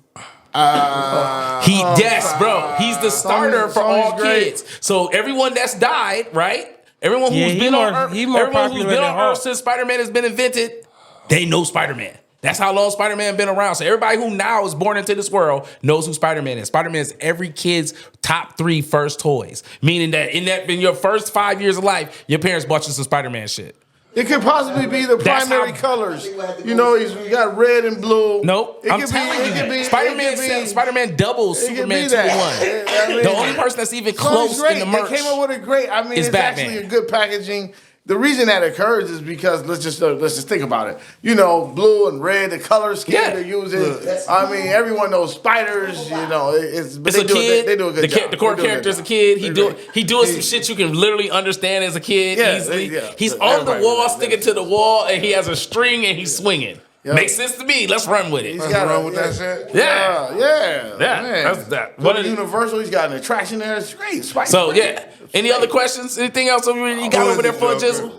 S1: Yes, bro. He's the starter for all kids. So everyone that's died, right? Everyone who's been on Earth since Spider-Man has been invented, they know Spider-Man. That's how long Spider-Man been around. So everybody who now is born into this world knows who Spider-Man is. Spider-Man is every kid's top 3 first toys. Meaning that in your first 5 years of life, your parents bought you some Spider-Man shit.
S2: It could possibly be the primary colors. You know, you got red and blue.
S1: Nope. I'm telling you. Spider-Man doubles Superman 2 to 1. The only person that's even close in the merch.
S2: They came up with a great. I mean, it's
S1: Batman.
S2: actually a good packaging. The reason that occurs is because let's just think about it. You know, blue and red, the color scheme they're using. I mean, everyone knows spiders. You know, it's a kid. They do a good job.
S1: The core character is a kid. He doing some shit you can literally understand as a kid easily. He's on the wall, sticking to the wall, and he has a string and he's swinging. Yep. Makes sense to me. Let's run with it.
S4: Let's run with that shit.
S1: Yeah.
S2: Man.
S1: That's that.
S2: What a Universal. He's got an attraction there. It's great.
S1: So yeah. Any other questions? Anything else you got over there for Jizzle?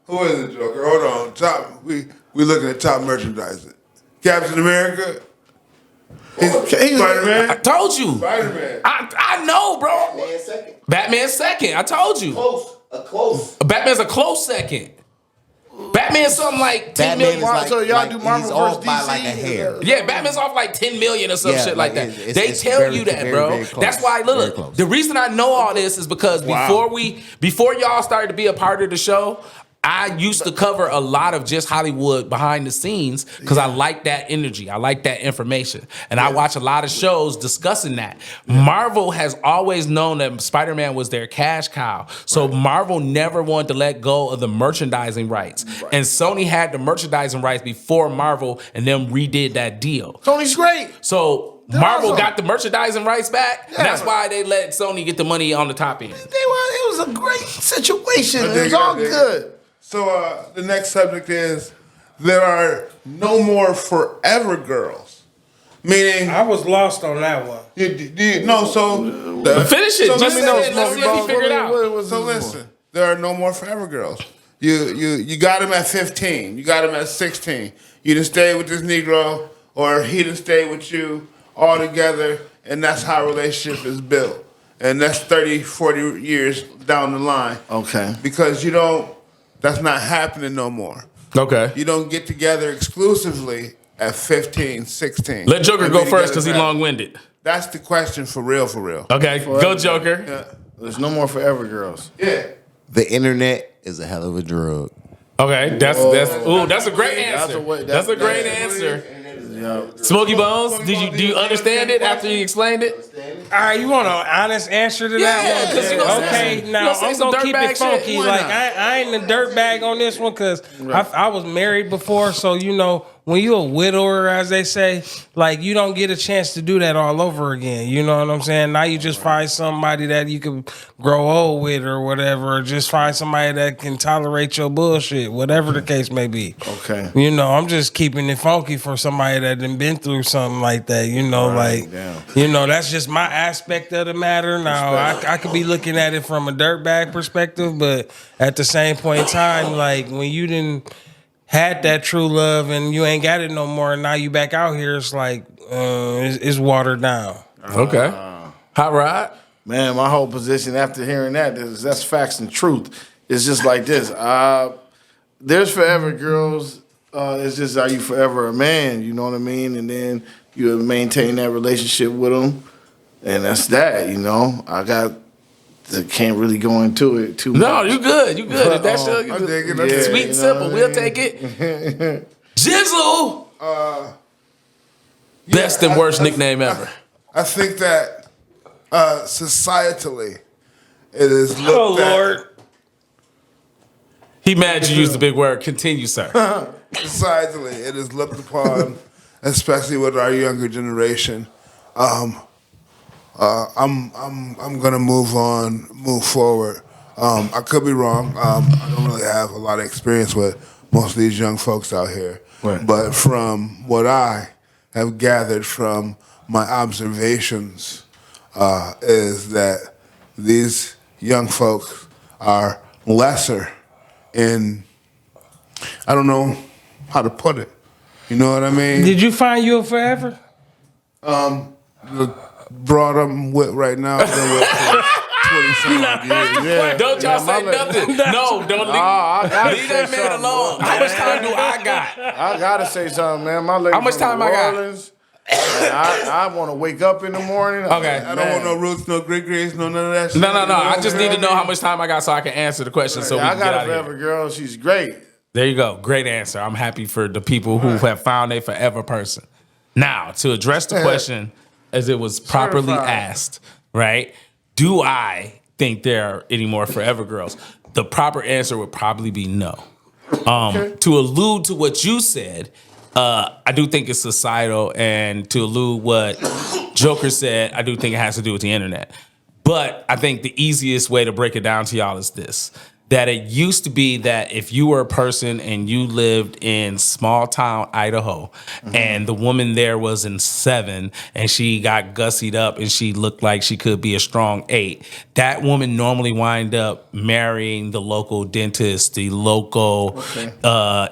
S4: Who is the Joker? Hold on. We looking at top merchandising. Captain America. Spider-Man.
S1: I told you.
S4: Spider-Man.
S1: I know, bro. Batman's second. I told you.
S5: Close.
S1: Batman's a close second. Batman's something like 10 million.
S2: So y'all do Marvel versus DC?
S5: By like a hair.
S1: Yeah, Batman's off like 10 million or some shit like that. They tell
S5: very,
S1: you that,
S5: very,
S1: bro.
S5: very close.
S1: That's why, look, the reason I know all this is because before y'all started to be a part of the show, I used to cover a lot of just Hollywood behind the scenes because I like that energy. I like that information. And I watch a lot of shows discussing that. Marvel has always known that Spider-Man was their cash cow. So Marvel never wanted to let go of the merchandising rights. And Sony had the merchandising rights before Marvel and them redid that deal.
S2: Sony's great.
S1: So Marvel got the merchandising rights back. And that's why they let Sony get the money on the top end.
S2: It was a great situation. It was all good.
S4: So the next subject is there are no more forever girls. Meaning,
S3: I was lost on that one.
S4: Finish
S1: it.
S4: So
S1: Just let me know. Let's see if he figured it out.
S4: So listen, there are no more forever girls. You got him at 15. You got him at 16. You done stay with this Negro, or he done stay with you all together, and that's how a relationship is built. And that's 30, 40 years down the line.
S2: Okay.
S4: Because that's not happening no more.
S1: Okay.
S4: You don't get together exclusively at 15, 16.
S1: Let Joker go first because he's long-winded.
S4: That's the question for real, for real.
S1: Okay, go Joker.
S4: Yeah.
S2: There's no more forever girls.
S4: Yeah.
S5: The internet is a hell of a drug.
S1: Okay, that's a great answer. That's a great answer.
S2: Yeah.
S1: Smokey Bones, do you understand it after you explained it?
S3: All right, you want an honest answer to that one?
S1: 'cause you gonna say
S3: Okay, now I'm
S1: some
S3: gonna keep
S1: dirtbag
S3: it funky.
S1: shit. Why
S3: Like
S1: not?
S3: I ain't a dirtbag on this one because I was married before, so when you a widower, as they say, like you don't get a chance to do that all over again. You know what I'm saying? Now you just find somebody that you can grow old with or whatever, or just find somebody that can tolerate your bullshit, whatever the case may be.
S2: Okay.
S3: I'm just keeping it funky for somebody that done been through something like that. That's just my aspect of the matter. Now, I could be looking at it from a dirtbag perspective, but at the same point in time, like when you didn't had that true love and you ain't got it no more, and now you back out here, it's like it's watered down.
S1: Okay. Hot Rod?
S2: Man, my whole position after hearing that's facts and truth. It's just like this. There's forever girls. It's just, are you forever a man? You know what I mean? And then you maintain that relationship with them, and that's that. I can't really go into it too much.
S1: No, you good. You good. If that's
S4: I dig it.
S1: sweet and simple. We'll take it. Jizzle! Best and worst nickname ever.
S4: I think that societally, it is looked
S3: Oh, Lord.
S1: He mad you used the big word. Continue, sir.
S4: Societally, it is looked upon, especially with our younger generation. I'm gonna move forward. I could be wrong. I don't really have a lot of experience with most of these young folks out here.
S2: Right.
S4: But from what I have gathered from my observations, is that these young folks are lesser in, I don't know how to put it. You know what I mean?
S3: Did you find you a forever?
S4: The broad I'm with right now, I've been with for 20-some years.
S2: Yeah.
S1: Don't y'all say nothing. No, don't leave.
S2: I gotta
S1: Leave
S2: say
S1: that man
S2: something.
S1: alone. How much time do I got?
S2: I gotta say something, man. My lady
S1: How much
S2: from
S1: time
S2: New
S1: I got?
S2: Orleans, and I want to wake up in the morning.
S1: Okay.
S4: I don't want no roots, no great no none of that shit.
S1: No. I just need to know how much time I got so I can answer the question so we
S2: I
S1: can get
S2: got a
S1: out of here.
S2: forever girl. She's great.
S1: There you go. Great answer. I'm happy for the people who have found a forever person. Now, to address the question as it was properly
S2: Certified.
S1: asked, right? Do I think there are any more forever girls? The proper answer would probably be no. To allude to what you said, I do think it's societal, and to allude what Joker said, I do think it has to do with the internet. But I think the easiest way to break it down to y'all is this. That it used to be that if you were a person and you lived in small town Idaho, and the woman there was in 7 and she got gussied up and she looked like she could be a strong 8, that woman normally wind up marrying the local dentist, the local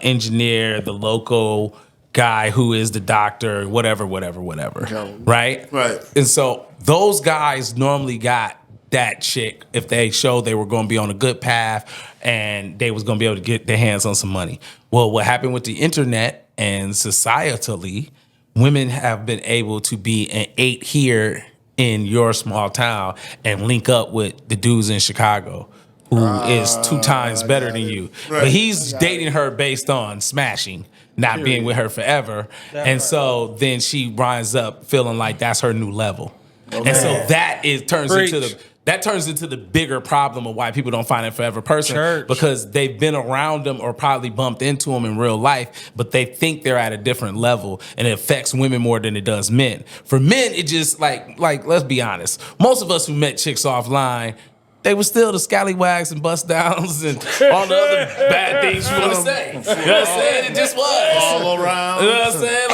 S1: engineer, the local guy who is the doctor, whatever, right?
S4: Right.
S1: And so those guys normally got that chick if they showed they were going to be on a good path and they was going to be able to get their hands on some money. Well, what happened with the internet and societally, women have been able to be an 8 here in your small town and link up with the dudes in Chicago who is 2 times better than you.
S4: Right.
S1: But he's dating her based on smashing, not being with her forever. And so then she winds up feeling like that's her new level. Okay. And so that turns into the bigger problem of why people don't find a forever person, because they've been around them or probably bumped into them in real life, but they think they're at a different level, and it affects women more than it does men. For men, it just like let's be honest. Most of us who met chicks offline, they were still the scallywags and bust downs and all the other bad things you want to say. You know what I'm saying? It just was.
S4: All around.
S1: You know what I'm saying?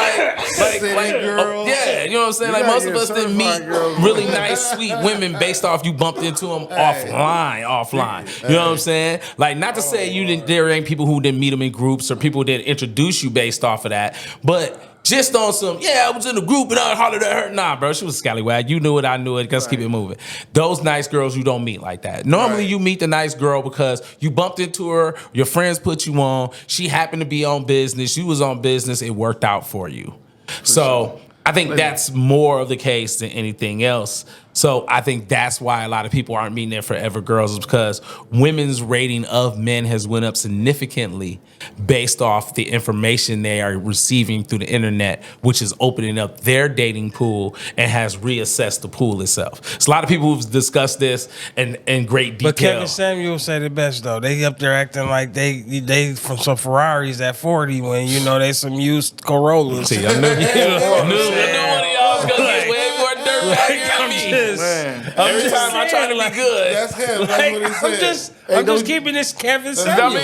S1: Like
S4: girls.
S1: yeah, you know what I'm saying? Like most of us didn't meet really nice, sweet women based off you bumped into them offline. You know what I'm saying? Like not to say there ain't people who didn't meet them in groups or people didn't introduce you based off of that, but just on some, I was in the group and I hollered at her. Nah, bro, she was a scallywag. You knew it, I knew it. Let's keep it moving. Those nice girls you don't meet like that. Normally you meet the nice girl because you bumped into her, your friends put you on, she happened to be on business, you was on business, it worked out for you. So I think that's more of the case than anything else. So I think that's why a lot of people aren't meeting their forever girls, is because women's rating of men has went up significantly based off the information they are receiving through the internet, which is opening up their dating pool and has reassessed the pool itself. So a lot of people who've discussed this in great detail.
S3: But Kevin Samuel said it best though. They up there acting like they from some Ferraris at 40 when they some used Corollas.
S1: See, I knew one of y'all was gonna get way more dirt back than me. Every time I try to be good,
S4: That's him. That's what he said.
S3: I'm just keeping this Kevin Samuel.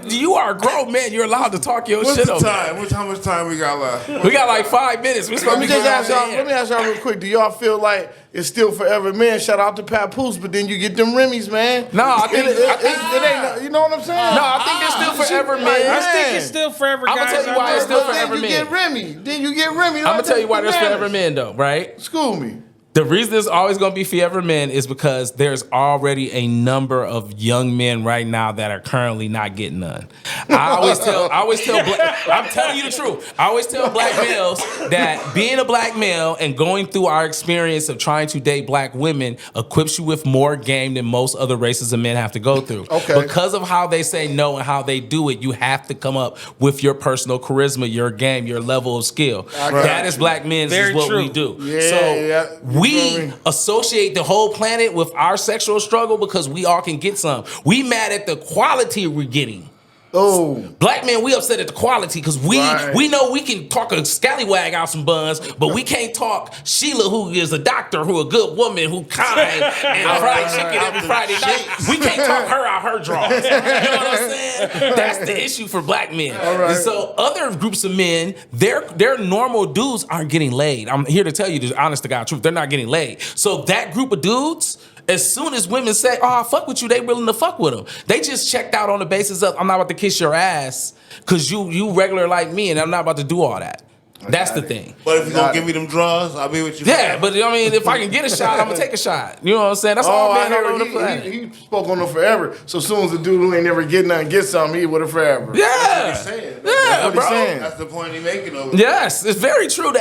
S1: You are a grown man. You're allowed to talk your
S4: What's
S1: shit
S4: the
S1: over
S4: time?
S1: there.
S4: How much time we got left?
S1: We got like 5 minutes.
S2: Let me ask y'all real quick. Do y'all feel like it's still forever men? Shout out to Papoose, but then you get them Remy's, man.
S1: No, I think
S2: it ain't. You know what I'm saying?
S1: No, I think it's still forever men.
S3: I think it's still forever guys.
S1: I'm gonna tell you why it's still forever men.
S2: Then you get Remy.
S1: I'm gonna tell you why there's forever men though, right?
S2: School me.
S1: The reason there's always going to be forever men is because there's already a number of young men right now that are currently not getting none. I always tell, I'm telling you the truth. I always tell black males that being a black male and going through our experience of trying to date black women equips you with more game than most other races of men have to go through.
S2: Okay.
S1: Because of how they say no and how they do it, you have to come up with your personal charisma, your game, your level of skill. That is black men is what we do. We associate the whole planet with our sexual struggle because we all can get some. We mad at the quality we're getting.
S2: Oh,
S1: black men, we upset at the quality because we know we can talk a scallywag out some buns, but we can't talk Sheila, who is a doctor, who a good woman, who kind and fried chicken every Friday night. We can't talk her out her drawers. You know what I'm saying? That's the issue for black men. And so other groups of men, their normal dudes aren't getting laid. I'm here to tell you the honest to God truth. They're not getting laid. So that group of dudes, as soon as women say, I fuck with you, they willing to fuck with them. They just checked out on the basis of, I'm not about to kiss your ass because you regular like me and I'm not about to do all that. That's the thing.
S4: But if you're going to give me them draws, I'll be with you.
S1: Yeah, but I mean, if I can get a shot, I'm going to take a shot. You know what I'm saying? That's all men on the planet.
S2: He spoke on them forever. So as soon as the dude who ain't never get nothing gets something, he with it forever.
S1: Yeah.
S4: That's what he's saying.
S1: Yeah, bro.
S4: That's the point he's making over there.
S1: Yes, it's very true. The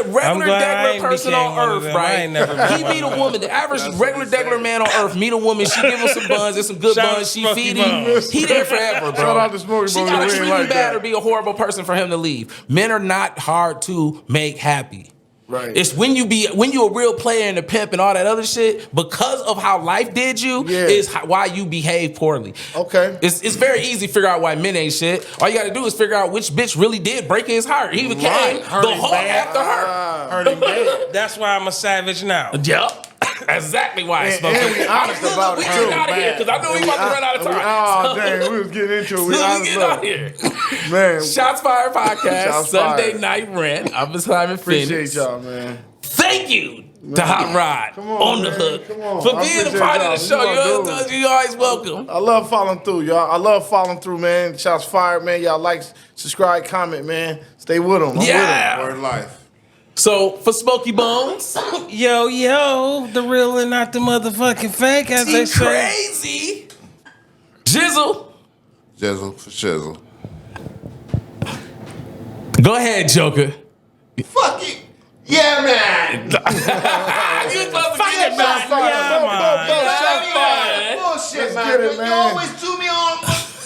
S1: regular degular person on earth, right? He meet a woman. The average regular degular man on earth meet a woman. She give him some buns. There's some good buns. She feed him. He there forever, bro.
S2: Shout out to Smokey
S1: She
S2: Boy.
S1: got to treat him bad or be a horrible person for him to leave. Men are not hard to make happy.
S2: Right.
S1: It's when you a real player and a pimp and all that other shit, because of how life did you, is why you behave poorly.
S2: Okay.
S1: It's very easy to figure out why men ain't shit. All you got to do is figure out which bitch really did break his heart. He became the Hulk after her.
S4: Hurt him bad.
S3: That's why I'm a savage now.
S1: Yep. Exactly why it's
S2: and we honest about it,
S1: we
S2: too.
S1: get out of here because I know we about to run out of time.
S2: Oh, dang. We was getting into it. We honest
S1: get out of here.
S2: Man.
S1: Shots Fired Podcast,
S2: Shots
S1: Sunday
S2: Fired.
S1: Night Rant. I'm Simon Phoenix.
S2: Appreciate y'all, man.
S1: Thank you to HotRod on the hook for being a
S2: appreciate
S1: part
S2: y'all.
S1: of the show. You always welcome.
S2: I love following through, y'all. I love following through, man. Shots fired, man. Y'all like, subscribe, comment, man. Stay with them. I'm with them.
S4: Word life.
S1: So for Smokey Bones,
S3: yo, the real and not the motherfucking fake, as they say.
S1: Crazy. Jizzle
S4: For shizzle.
S1: Go ahead, Joker.
S5: Fuck it. Yeah, man.
S1: You supposed to get
S2: Shots fired.
S5: Bullshit,
S2: Let's
S5: man.
S2: get it,
S5: You
S2: man.
S5: always do me on.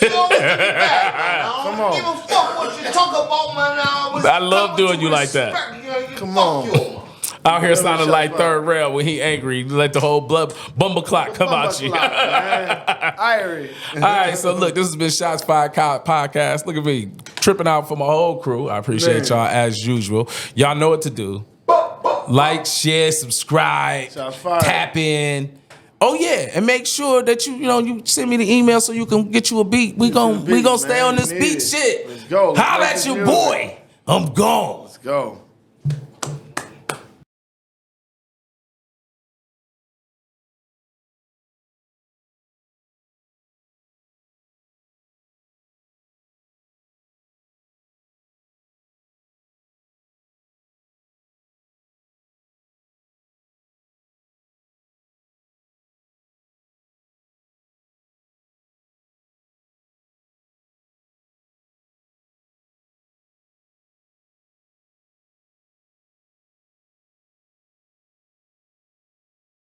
S5: You always do me back, man. I
S2: Come
S5: don't
S2: on.
S5: give a fuck what you talk about, man.
S1: I love doing you like that.
S2: Come on.
S1: Out here sounding like Third Rail when he angry. Let the whole bumble clock come out you. All right, so look, this has been Shots Fired Podcast. Look at me tripping out for my whole crew. I appreciate y'all as usual. Y'all know what to do. Like, share, subscribe, tap in. Oh yeah, and make sure that you send me the email so you can get you a beat. We gonna stay on this beat shit.
S2: Let's go.
S1: Holla at your boy. I'm gone.
S2: Let's go.